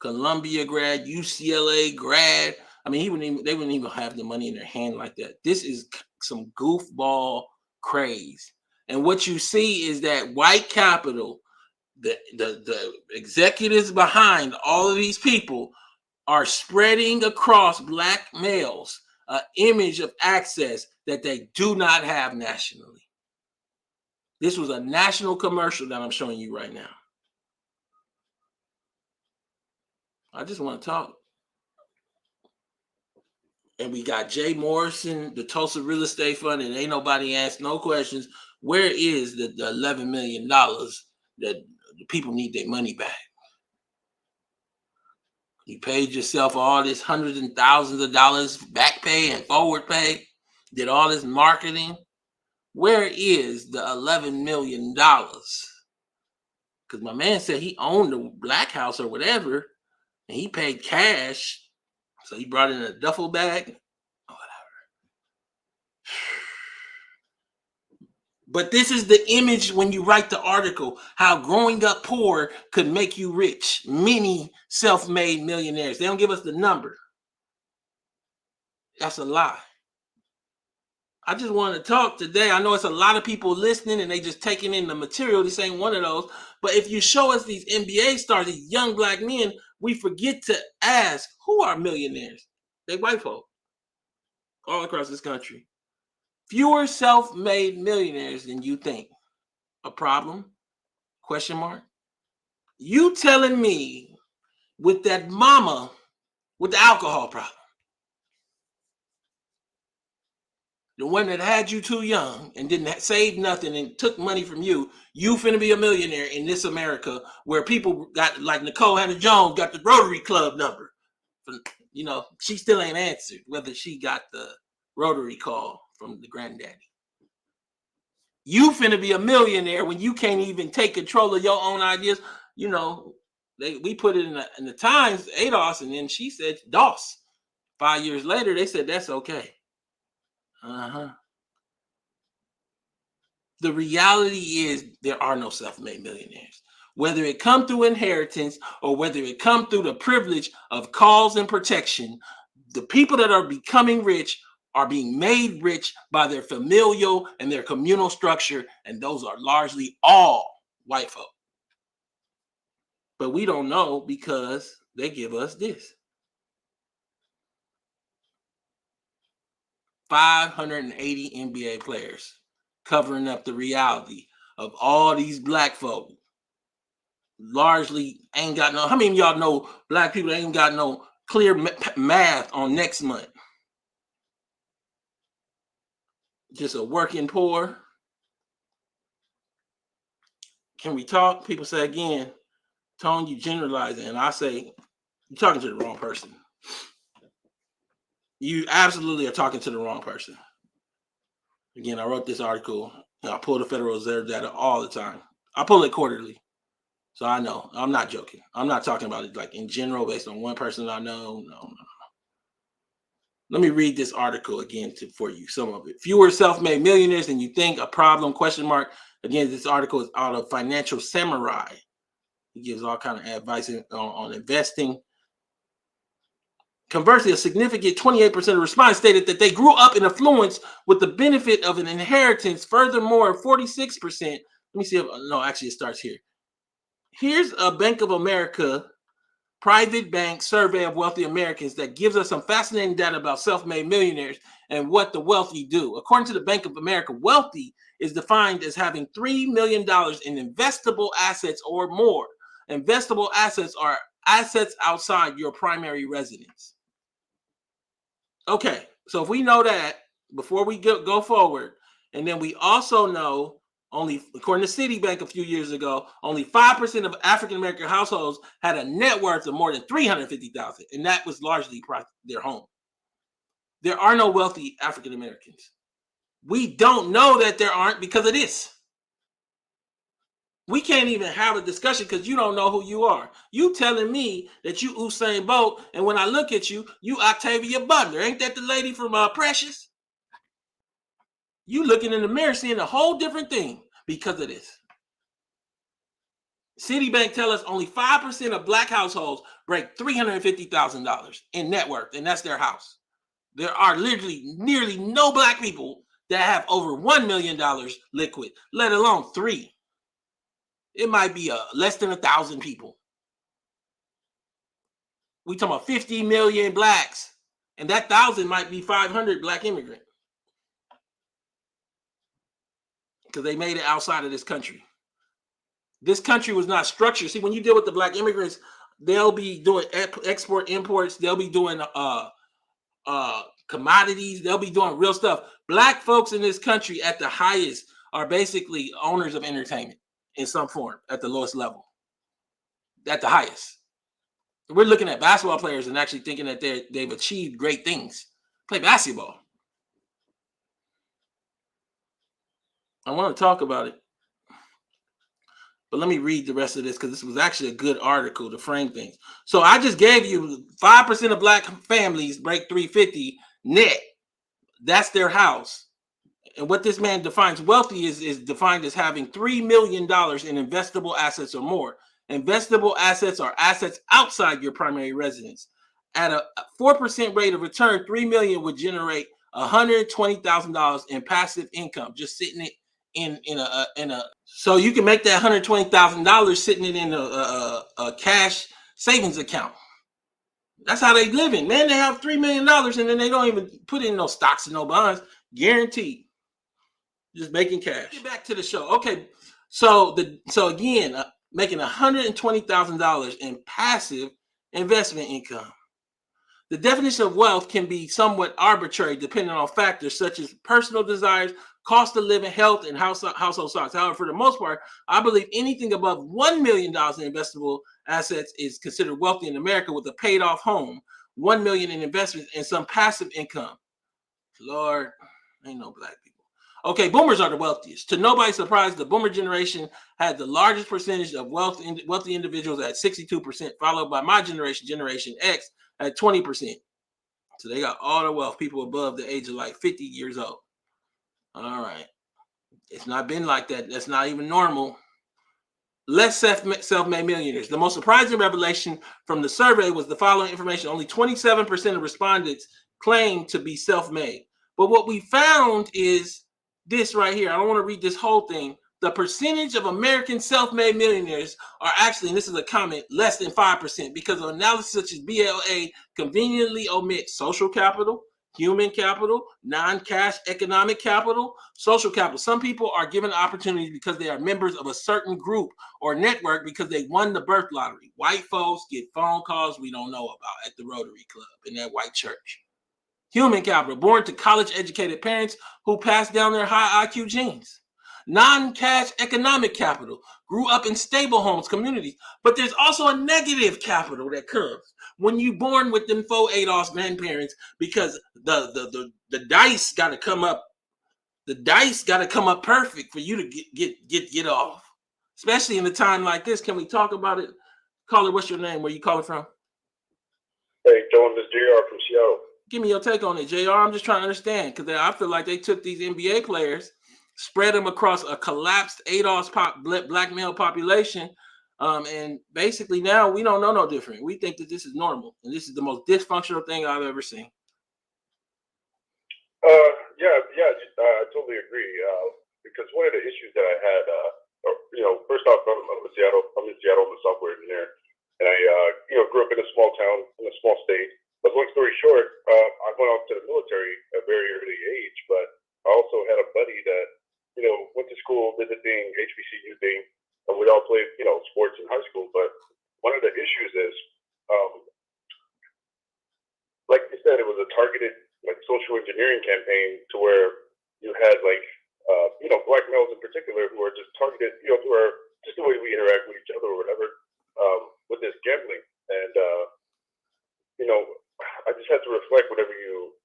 Columbia grad, UCLA grad. I mean, they wouldn't even have the money in their hand like that. This is some goofball craze. And what you see is that white capital, the executives behind all of these people are spreading across black males an image of access that they do not have nationally. This was a national commercial that I'm showing you right now. I just want to talk. And we got Jay Morrison, the Tulsa Real Estate Fund, and ain't nobody asked no questions. Where is the $11 million that the people need their money back? You paid yourself all this hundreds and thousands of dollars back pay and forward pay, did all this marketing. Where is the $11 million? Because my man said he owned the black house or whatever, and he paid cash. So he brought in a duffel bag. But this is the image when you write the article, how growing up poor could make you rich. Many self-made millionaires. They don't give us the number. That's a lie. I just wanted to talk today. I know it's a lot of people listening and they just taking in the material. This ain't one of those. But if you show us these NBA stars, these young black men, we forget to ask, who are millionaires? They white folk all across this country. Fewer self-made millionaires than you think. A problem? Question mark? You telling me with that mama with the alcohol problem, the one that had you too young and didn't save nothing and took money from you, you finna be a millionaire in this America where people got, like Nicole Hannah-Jones got the Rotary Club number. You know, she still ain't answered whether she got the Rotary call from the granddaddy. You finna be a millionaire when you can't even take control of your own ideas. You know, we put it in the Times, ADOS, and then she said DOS. 5 years later, they said that's okay. The reality is there are no self-made millionaires. Whether it come through inheritance or whether it come through the privilege of cause and protection, the people that are becoming rich are being made rich by their familial and their communal structure, and those are largely all white folk. But we don't know because they give us this. 580 NBA players covering up the reality of all these black folk largely ain't got no. How many of y'all know black people ain't got no clear math on next month? Just a working poor. Can we talk? People say again, Tone, you generalizing, and I say you're talking to the wrong person. You absolutely are talking to the wrong person. Again, I wrote this article. I pull the Federal Reserve data all the time. I pull it quarterly. So I know. I'm not joking. I'm not talking about it like in general based on one person I know. No. Let me read this article again for you, some of it. Fewer self-made millionaires than you think, a problem, question mark. Again, this article is out of Financial Samurai. He gives all kind of advice on investing. Conversely, a significant 28% of respondents stated that they grew up in affluence with the benefit of an inheritance. Furthermore, 46%. Let me see if, no, actually it starts here. Here's a Bank of America private bank survey of wealthy Americans that gives us some fascinating data about self-made millionaires and what the wealthy do. According to the Bank of America, wealthy is defined as having $3 million in investable assets or more. Investable assets are assets outside your primary residence. Okay, so if we know that before we go forward, and then we also know only, according to Citibank a few years ago, only 5% of African American households had a net worth of more than $350,000, and that was largely their home. There are no wealthy African Americans. We don't know that there aren't because of this. We can't even have a discussion because you don't know who you are. You telling me that you Usain Bolt, and when I look at you, you Octavia Butler. Ain't that the lady from Precious? You looking in the mirror seeing a whole different thing because of this. Citibank tell us only 5% of black households break $350,000 in net worth, and that's their house. There are literally nearly no black people that have over $1 million liquid, let alone 3. It might be less than 1,000 people. We talking about 50 million blacks, and that 1,000 might be 500 black immigrant because they made it outside of this country. This country was not structured. See, when you deal with the black immigrants, they'll be doing export imports. They'll be doing commodities. They'll be doing real stuff. Black folks in this country at the highest are basically owners of entertainment in some form at the lowest level. At the highest. We're looking at basketball players and actually thinking that they've achieved great things. Play basketball. I want to talk about it. But let me read the rest of this because this was actually a good article to frame things. So I just gave you 5% of black families break 350 net. That's their house. And what this man defines wealthy is defined as having $3 million in investable assets or more. Investable assets are assets outside your primary residence. At a 4% rate of return, $3 million would generate $120,000 in passive income, just sitting it in a. So you can make that $120,000 sitting it in a cash savings account. That's how they living, man. They have $3 million and then they don't even put in no stocks and no bonds, guaranteed. Just making cash. Get back to the show. Okay, so again, making $120,000 in passive investment income. The definition of wealth can be somewhat arbitrary depending on factors such as personal desires, cost of living, health, and household size. However, for the most part, I believe anything above $1 million in investable assets is considered wealthy in America with a paid-off home, $1 million in investments, and some passive income. Lord, ain't no black people. Okay, boomers are the wealthiest. To nobody's surprise, the boomer generation had the largest percentage of wealthy individuals at 62%, followed by my generation, Generation X, at 20%. So they got all the wealth, people above the age of like 50 years old. All right. It's not been like that. That's not even normal. Less self-made millionaires. The most surprising revelation from the survey was the following information. Only 27% of respondents claimed to be self-made. But what we found is this right here. I don't want to read this whole thing. The percentage of American self-made millionaires are actually, and this is a comment, less than 5% because of analysis such as BLA conveniently omits social capital, human capital, non-cash economic capital, social capital. Some people are given opportunities because they are members of a certain group or network because they won the birth lottery. White folks get phone calls we don't know about at the Rotary Club in that white church. Human capital, born to college-educated parents who pass down their high IQ genes. Non-cash economic capital, grew up in stable homes, communities. But there's also a negative capital that comes when you born with them faux ADOS grandparents because the dice got to come up. The dice got to come up perfect for you to get off. Especially in a time like this. Can we talk about it? Caller, what's your name? Where you calling from? Hey, John, this JR from Seattle. Give me your take on it, JR. I'm just trying to understand because I feel like they took these NBA players, spread them across a collapsed ADOS black male population, and basically now we don't know no different. We think that this is normal, and this is the most dysfunctional thing I've ever seen. I totally agree. Because one of the issues that I had, first off, I'm in Seattle. I'm a software engineer, and I, grew up in a small town in a small state. But long story short, I went off to the military at a very early age. But I also had a buddy that, went to school, did the thing, HBCU thing, and we all played, sports in high school. But one of the issues is, like you said, it was a targeted social engineering campaign to where you had black males in particular who are just targeted, who are just the way we interact with each other or whatever, with this gambling. And I just had to reflect whenever you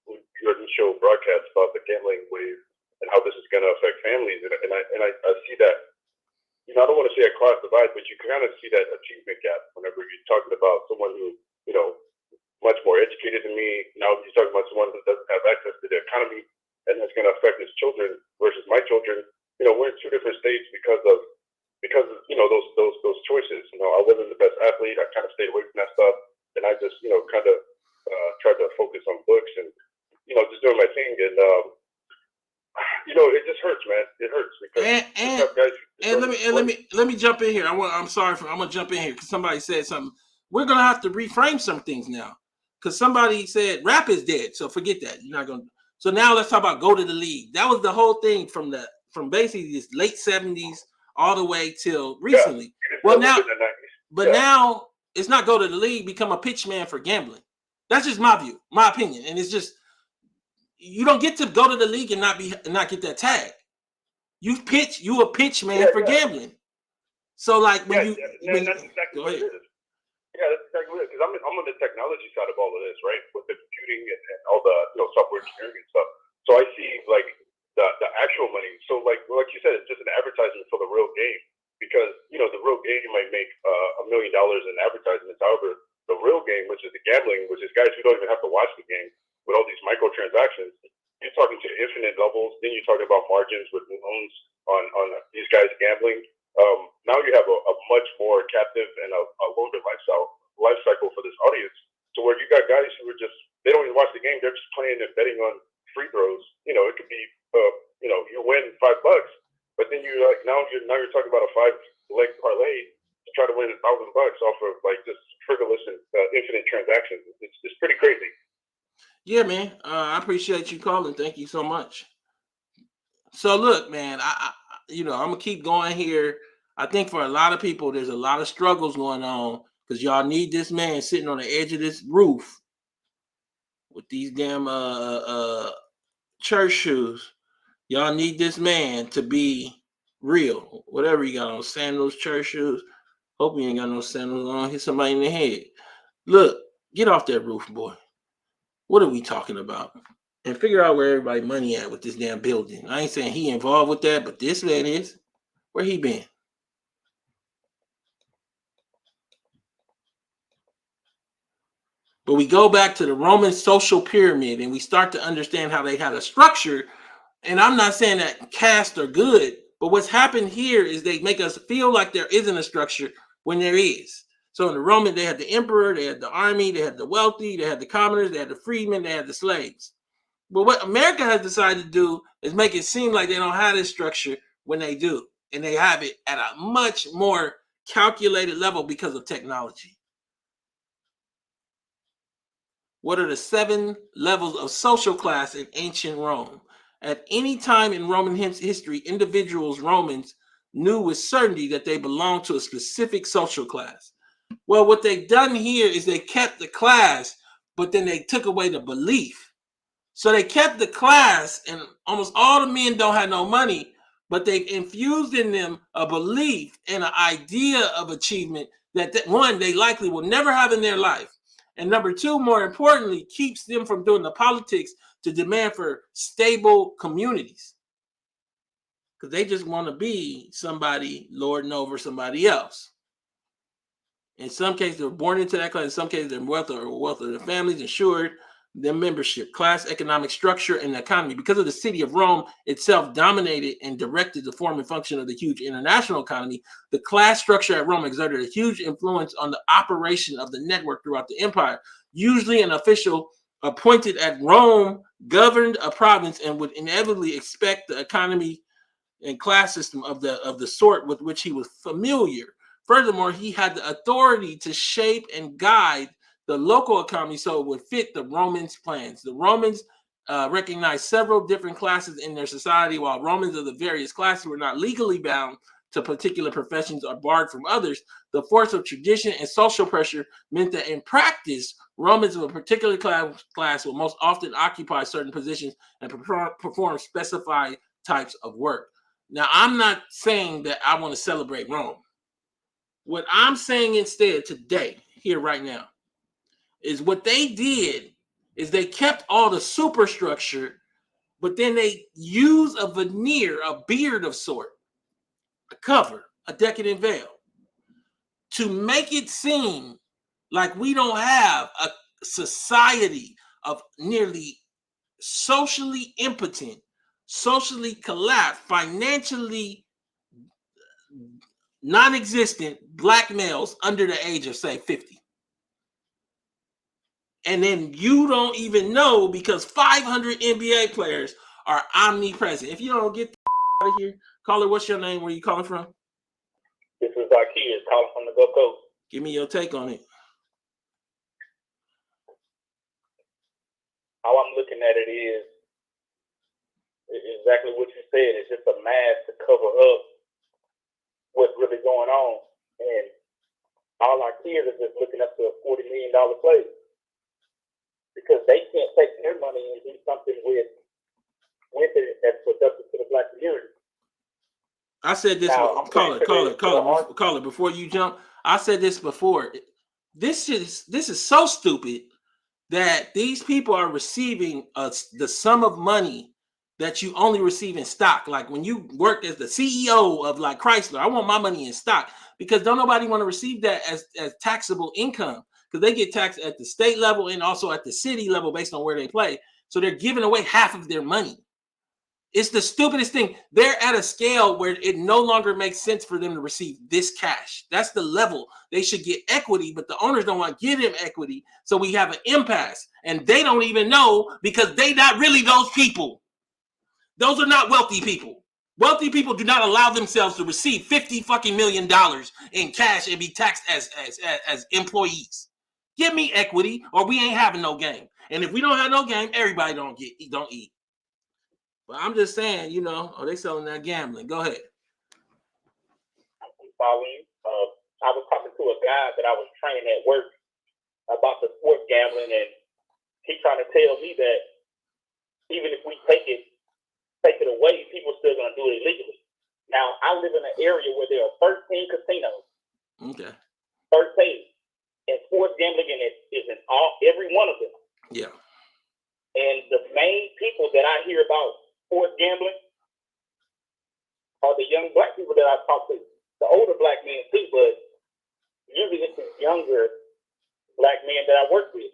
heard the show broadcast about the gambling wave and how this is going to affect families. And I see that, I don't want to say a class divide, but you kind of see that achievement gap whenever you're talking about someone who, much more educated than me. Now you're talking about someone who doesn't have access to the economy, and that's going to affect his children versus my children. We're in two different states because of those choices. I wasn't the best athlete. I kind of stayed away from that stuff, and I just kind of tried to focus on books and just doing my thing. And it just hurts, man. It hurts because let me jump in here. I'm gonna jump in here because somebody said something. We're gonna have to reframe some things now. Because somebody said rap is dead, so forget that. You're not gonna. So now let's talk about go to the league. That was the whole thing from basically this late 70s all the way till recently. Yeah, now it's not go to the league, become a pitch man for gambling. That's just my view, my opinion, and it's just you don't get to go to the league and not get that tag. You a pitch man for gambling. So that's exactly what it is. Yeah, that's exactly what it is. Because I'm on the technology side of all of this, right? With the computing and all the software engineering and stuff. So I see the actual money. So like you said, it's just an advertisement for the real game. Because the real game might make $1 million in advertisements. However, the real game, which is the gambling, which is guys who don't even have to watch the game with all these microtransactions, you're talking to infinite levels. Then you're talking about margins with loans on these guys gambling. Now you have a much more captive and a longer life cycle for this audience, to where you got guys who are just, they don't even watch the game, they're just playing and betting on free throws. It could be you win $5, but then now you're talking about a 5-leg parlay to try to win $1,000 off of just frivolous and infinite transactions. It's pretty crazy. Yeah, man. I appreciate you calling. Thank you so much. So look, man, I'm gonna keep going here. I think for a lot of people, there's a lot of struggles going on because y'all need this man sitting on the edge of this roof with these damn church shoes. Y'all need this man to be real. Whatever you got on, sandals, church shoes. Hope you ain't got no sandals on. Hit somebody in the head. Look, get off that roof, boy. What are we talking about? And figure out where everybody money at with this damn building. I ain't saying he involved with that, but this man is. Where he been? But we go back to the Roman social pyramid and we start to understand how they had a structure. And I'm not saying that caste are good, but what's happened here is they make us feel like there isn't a structure when there is. So in the Roman, they had the emperor, they had the army, they had the wealthy, they had the commoners, they had the freedmen, they had the slaves. But what America has decided to do is make it seem like they don't have this structure when they do. And they have it at a much more calculated level because of technology. What are the 7 levels of social class in ancient Rome? At any time in Roman history, Romans knew with certainty that they belonged to a specific social class. Well, what they've done here is they kept the class, but then they took away the belief. So they kept the class, and almost all the men don't have no money, but they've infused in them a belief and an idea of achievement that one, they likely will never have in their life. And number 2, more importantly, keeps them from doing the politics to demand for stable communities. Because they just want to be somebody lording over somebody else. In some cases, they're born into that class. In some cases, their wealth of their families ensured their membership, class, economic structure, and the economy. Because of the city of Rome itself dominated and directed the form and function of the huge international economy, the class structure at Rome exerted a huge influence on the operation of the network throughout the empire. Usually an official appointed at Rome governed a province and would inevitably expect the economy and class system of the sort with which he was familiar. Furthermore, he had the authority to shape and guide the local economy so it would fit the Romans' plans. The Romans recognized several different classes in their society, while Romans of the various classes were not legally bound to particular professions or barred from others. The force of tradition and social pressure meant that in practice, Romans of a particular class will most often occupy certain positions and perform specified types of work. Now, I'm not saying that I want to celebrate Rome. What I'm saying instead today, here right now, is what they did is they kept all the superstructure, but then they use a veneer, a beard of sort, a cover, a decadent veil, to make it seem like we don't have a society of nearly socially impotent, socially collapsed, financially non-existent black males under the age of, say, 50. And then you don't even know because 500 NBA players are omnipresent. If you don't get out of here, caller, what's your name? Where you calling from? This is Zacchaeus calling from the Gulf Coast. Give me your take on it. How I'm looking at it is exactly what you said. It's just a mask to cover up what's really going on. And all our kids are just looking up to a $40 million play because they can't take their money and do something with it that's productive to the black community. I said this, now, caller, before you jump. I said this before. This is so stupid that these people are receiving the sum of money that you only receive in stock. Like when you work as the CEO of like Chrysler, I want my money in stock because don't nobody want to receive that as taxable income because they get taxed at the state level and also at the city level based on where they play. So they're giving away half of their money. It's the stupidest thing. They're at a scale where it no longer makes sense for them to receive this cash. That's the level. They should get equity, but the owners don't want to give them equity. So we have an impasse. And they don't even know because they not really those people. Those are not wealthy people. Wealthy people do not allow themselves to receive $50 fucking million in cash and be taxed as employees. Give me equity or we ain't having no game. And if we don't have no game, everybody don't eat. But I'm just saying, they selling that gambling. Go ahead. I'm following. I was talking to a guy that I was training at work about the sports gambling, and he's trying to tell me that even if we take it away, people are still going to do it illegally. Now, I live in an area where there are 13 casinos. Okay. 13. And sports gambling is in every one of them. Yeah. And the main people that I hear about sports gambling are the young black people that I talk to. The older black men too, but usually it's the younger black men that I work with.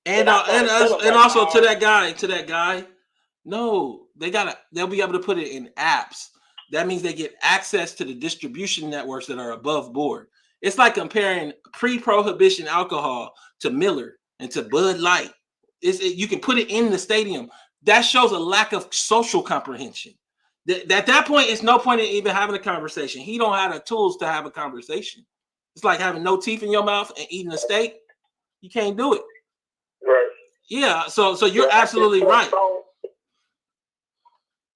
And also to that guy, no, they'll be able to put it in apps. That means they get access to the distribution networks that are above board. It's like comparing pre-prohibition alcohol to Miller and to Bud Light. You can put it in the stadium. That shows a lack of social comprehension. At that point, it's no point in even having a conversation. He don't have the tools to have a conversation. It's like having no teeth in your mouth and eating a steak. You can't do it. Right. Yeah. So you're absolutely right.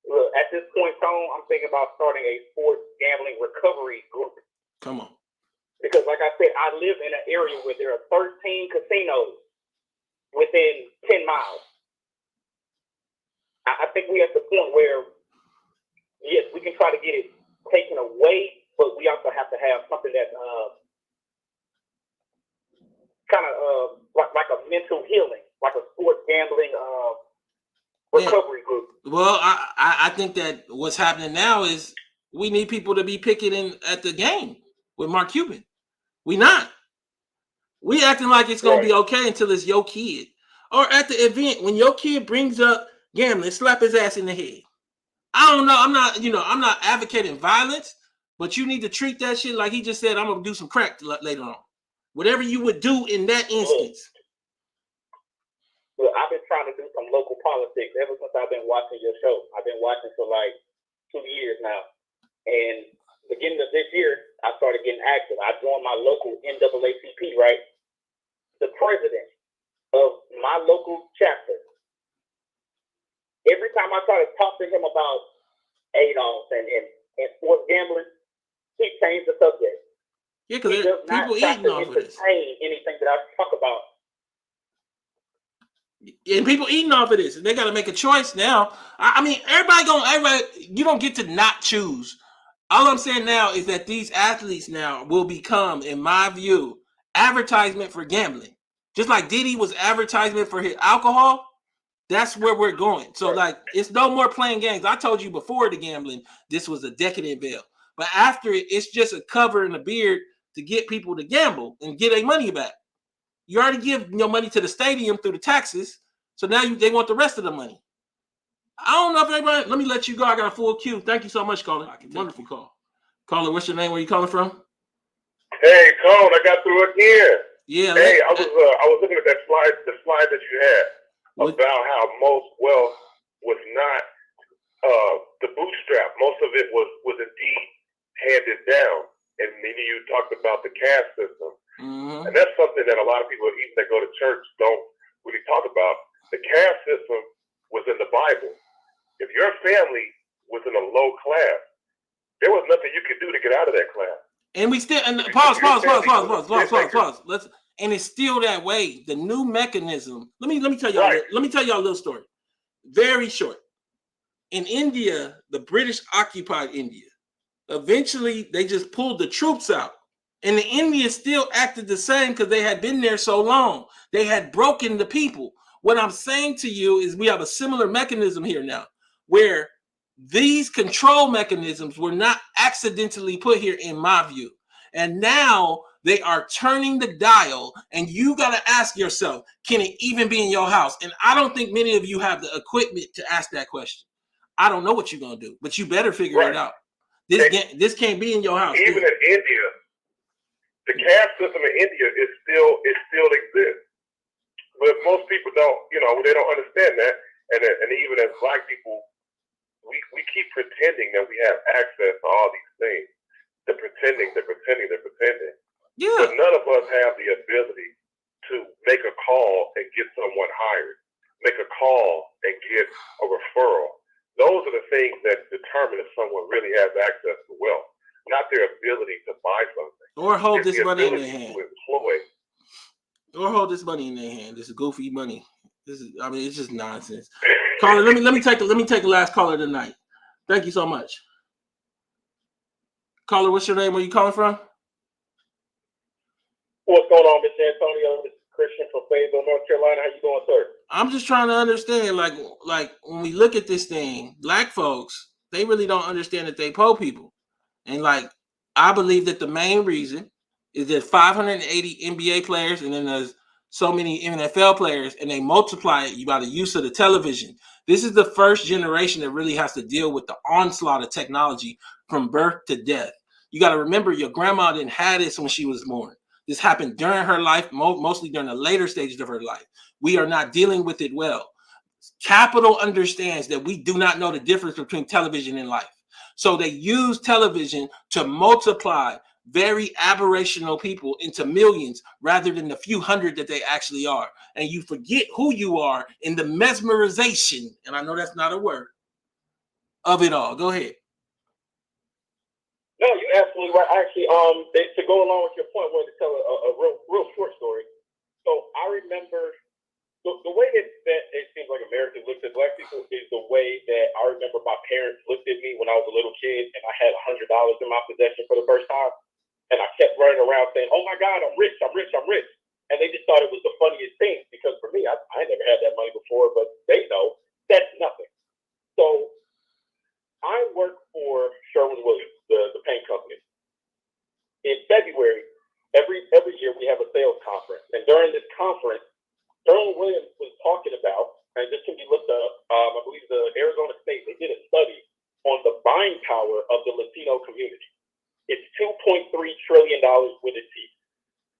Look, at this point, Tone, I'm thinking about starting a sports gambling recovery group. Come on. Because, like I said, I live in an area where there are 13 casinos within 10 miles. I think we're at the point where, yes, we can try to get it taken away, but we also have to have something that's kind of like a mental healing, like a sports gambling recovery group. Well, I think that what's happening now is we need people to be picketing at the game with Mark Cuban. We not. We acting like it's gonna be okay until it's your kid. Or at the event, when your kid brings up gambling, slap his ass in the head. I don't know. I'm not advocating violence, but you need to treat that shit like he just said, I'm gonna do some crack later on. Whatever you would do in that instance. Look, I've been trying to do some local politics ever since I've been watching your show. I've been watching for like 2 years now. And beginning of this year, I started getting active. I joined my local NAACP, right? The president of my local chapter, every time I try to talk to him about ADOS and sports gambling, he changed the subject. Yeah, because people eating off of this. Anything that I talk about. And people eating off of this, and they got to make a choice now. I mean, everybody, you don't get to not choose. All I'm saying now is that these athletes now will become, in my view, advertisement for gambling. Just like Diddy was advertisement for his alcohol, that's where we're going. So, like, it's no more playing games. I told you before the gambling, this was a decadent veil. But after it, it's just a cover and a beard to get people to gamble and get their money back. You already give your money to the stadium through the taxes, so now they want the rest of the money. I don't know if everybody. Let me let you go. I got a full queue. Thank you so much, caller. Wonderful call. Caller, what's your name? Where you calling from? Hey, Cone, I got through again. Yeah. Hey, I was looking at that slide, the slide that you had about how most wealth was not the bootstrap. Most of it was indeed handed down, and then you talked about the caste system. Mm-hmm. And that's something that a lot of people, even that go to church, don't really talk about. The caste system was in the Bible. If your family was in a low class, there was nothing you could do to get out of that class. And we still pause. And it's still that way. The new mechanism. Let me tell y'all. Right. Let me tell y'all a little story. Very short. In India, the British occupied India. Eventually, they just pulled the troops out. And the Indians still acted the same because they had been there so long. They had broken the people. What I'm saying to you is we have a similar mechanism here now, where these control mechanisms were not accidentally put here, in my view. And now they are turning the dial, and you got to ask yourself, can it even be in your house? And I don't think many of you have the equipment to ask that question. I don't know what you're going to do, but you better figure it out. This can't be in your house. Even in India, the caste system in India still exists. But most people don't, they don't understand that. And even as Black people, we keep pretending that we have access to all these things. They're pretending. Yeah. But none of us have the ability to make a call and get someone hired, make a call and get a referral. Those are the things that determine if someone really has access to wealth, not their ability to buy something. Or hold this money in their hand. Or hold this money in their hand. This is goofy money. It's just nonsense. Caller, let me take the last caller tonight. Thank you so much. Caller, what's your name? Where you calling from? What's going on, Mr. Antonio? This is Christian from Fayetteville, North Carolina. How you doing, sir? I'm just trying to understand, like when we look at this thing, Black folks, they really don't understand that they poor people. And like, I believe that the main reason is that 580 NBA players, and then there's so many NFL players, and they multiply it by the use of the television. This is the first generation that really has to deal with the onslaught of technology from birth to death. You got to remember, your grandma didn't have this when she was born. This happened during her life, mostly during the later stages of her life. we are not dealing with it well. Capital understands that we do not know the difference between television and life. So they use television to multiply very aberrational people into millions rather than the few hundred that they actually are. And you forget who you are in the mesmerization, and I know that's not a word, of it all. Go ahead. No, you're absolutely right. Actually, to go along with your point, I wanted to tell a real short story. So I remember the way that it seems like America looks at black people is the way that I remember my parents looked at me when I was a little kid and I had $100 in my possession for the first time. And I kept running around saying, "Oh my God, I'm rich, I'm rich, I'm rich." And they just thought it was the funniest thing because for me, I never had that money before, but they know that's nothing. So I work for Sherwin-Williams, the paint company. In February, every year we have a sales conference. And during this conference, Sherwin-Williams was talking about, and this can be looked up, I believe the Arizona State, they did a study on the buying power of the Latino community. It's $2.3 trillion with a T.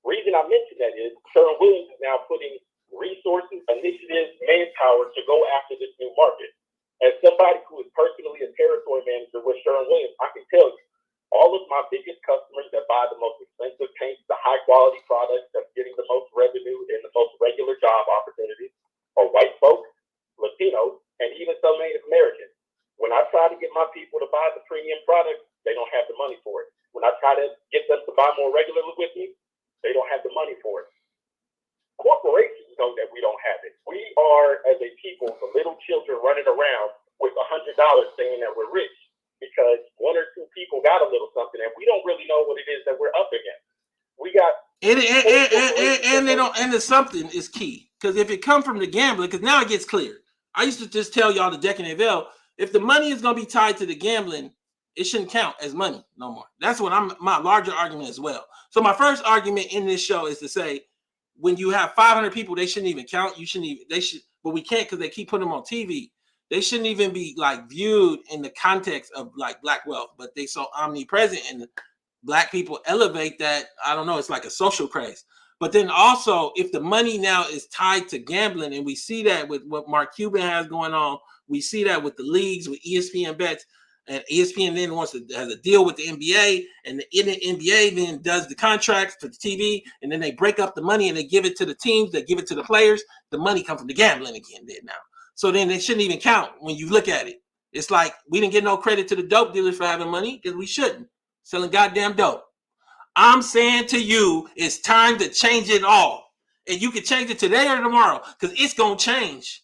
Reason I mention that is Sherwin-Williams is now putting resources, initiatives, manpower to go after this new market. As somebody who is personally a territory manager with Sherwin-Williams, I can tell you, all of my biggest customers that buy the most expensive paints, the high quality products that's getting the most revenue and the most regular job opportunities are white folks, Latinos, and even some Native Americans. When I try to get my people to buy the premium products, they don't have the money for it. When I try to get them to buy more regularly with me, they don't have the money for it. Corporations know that we don't have it. We are, as a people, the little children running around with $100 saying that we're rich because one or two people got a little something and we don't really know what it is that we're up against. We got and they don't, and the something is key because if it comes from the gambling, because now it gets clear. I used to just tell y'all the Deccan Veil, if the money is going to be tied to the gambling, it shouldn't count as money no more. That's what my larger argument as well. So my first argument in this show is to say, when you have 500 people, they shouldn't even count. You shouldn't even, they should, but we can't because they keep putting them on TV. They shouldn't even be like viewed in the context of like black wealth, but they so omnipresent and black people elevate that. I don't know. It's like a social craze. But then also, if the money now is tied to gambling, and we see that with what Mark Cuban has going on, we see that with the leagues, with ESPN bets, and ESPN then has a deal with the NBA, and the NBA then does the contracts for the TV, and then they break up the money and they give it to the teams, they give it to the players. The money comes from the gambling again there now. So then it shouldn't even count when you look at it. It's like we didn't get no credit to the dope dealers for having money because we shouldn't. Selling goddamn dope. I'm saying to you, it's time to change it all. And you can change it today or tomorrow because it's going to change.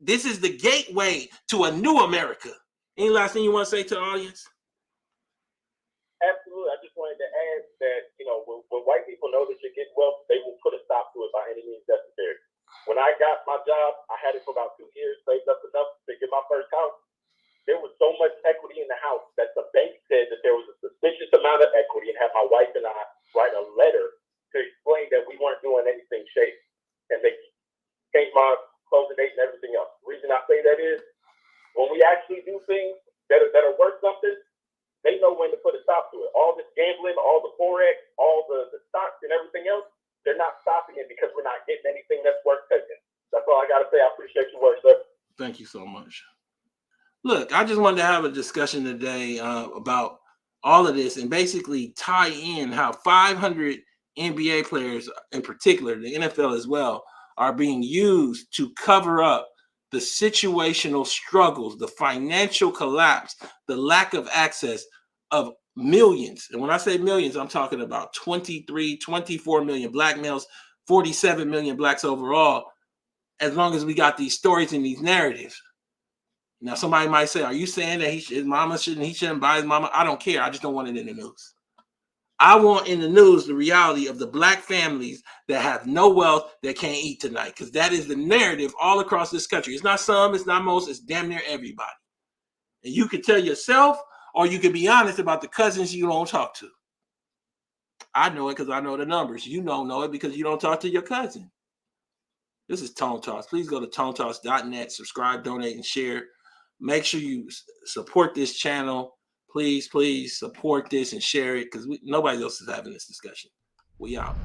This is the gateway to a new America. Any last thing you want to say to the audience? Absolutely. I just wanted to add that, when white people know that you get wealth, they will put a stop to it by any means necessary. When I got my job, I had it for about 2 years, saved up enough to get my first house. There was so much equity in the house that the bank said that there was a suspicious amount of equity and had my wife and I write a letter to explain that we weren't doing anything shady. And they changed my closing date and everything else. The reason I say that is when we actually do things that are worth something, they know when to put a stop to it. All this gambling, all the Forex, all the stocks and everything else, they're not stopping it because we're not getting anything that's worth taking. That's all I got to say. I appreciate your work, sir. Thank you so much. Look, I just wanted to have a discussion today about all of this and basically tie in how 500 NBA players in particular, the NFL as well, are being used to cover up the situational struggles, the financial collapse, the lack of access of millions. And when I say millions, I'm talking about 23, 24 million black males, 47 million blacks overall, as long as we got these stories and these narratives. Now, somebody might say, are you saying that he shouldn't buy his mama? I don't care. I just don't want it in the news. I want in the news the reality of the black families that have no wealth that can't eat tonight, because that is the narrative all across this country. It's not some, it's not most, it's damn near everybody. And you can tell yourself, or you can be honest about the cousins you don't talk to. I know it because I know the numbers. You don't know it because you don't talk to your cousin. This is Tone Talks. Please go to tonetalks.net, subscribe, donate, and share. Make sure you support this channel. Please, please support this and share it because nobody else is having this discussion. We out.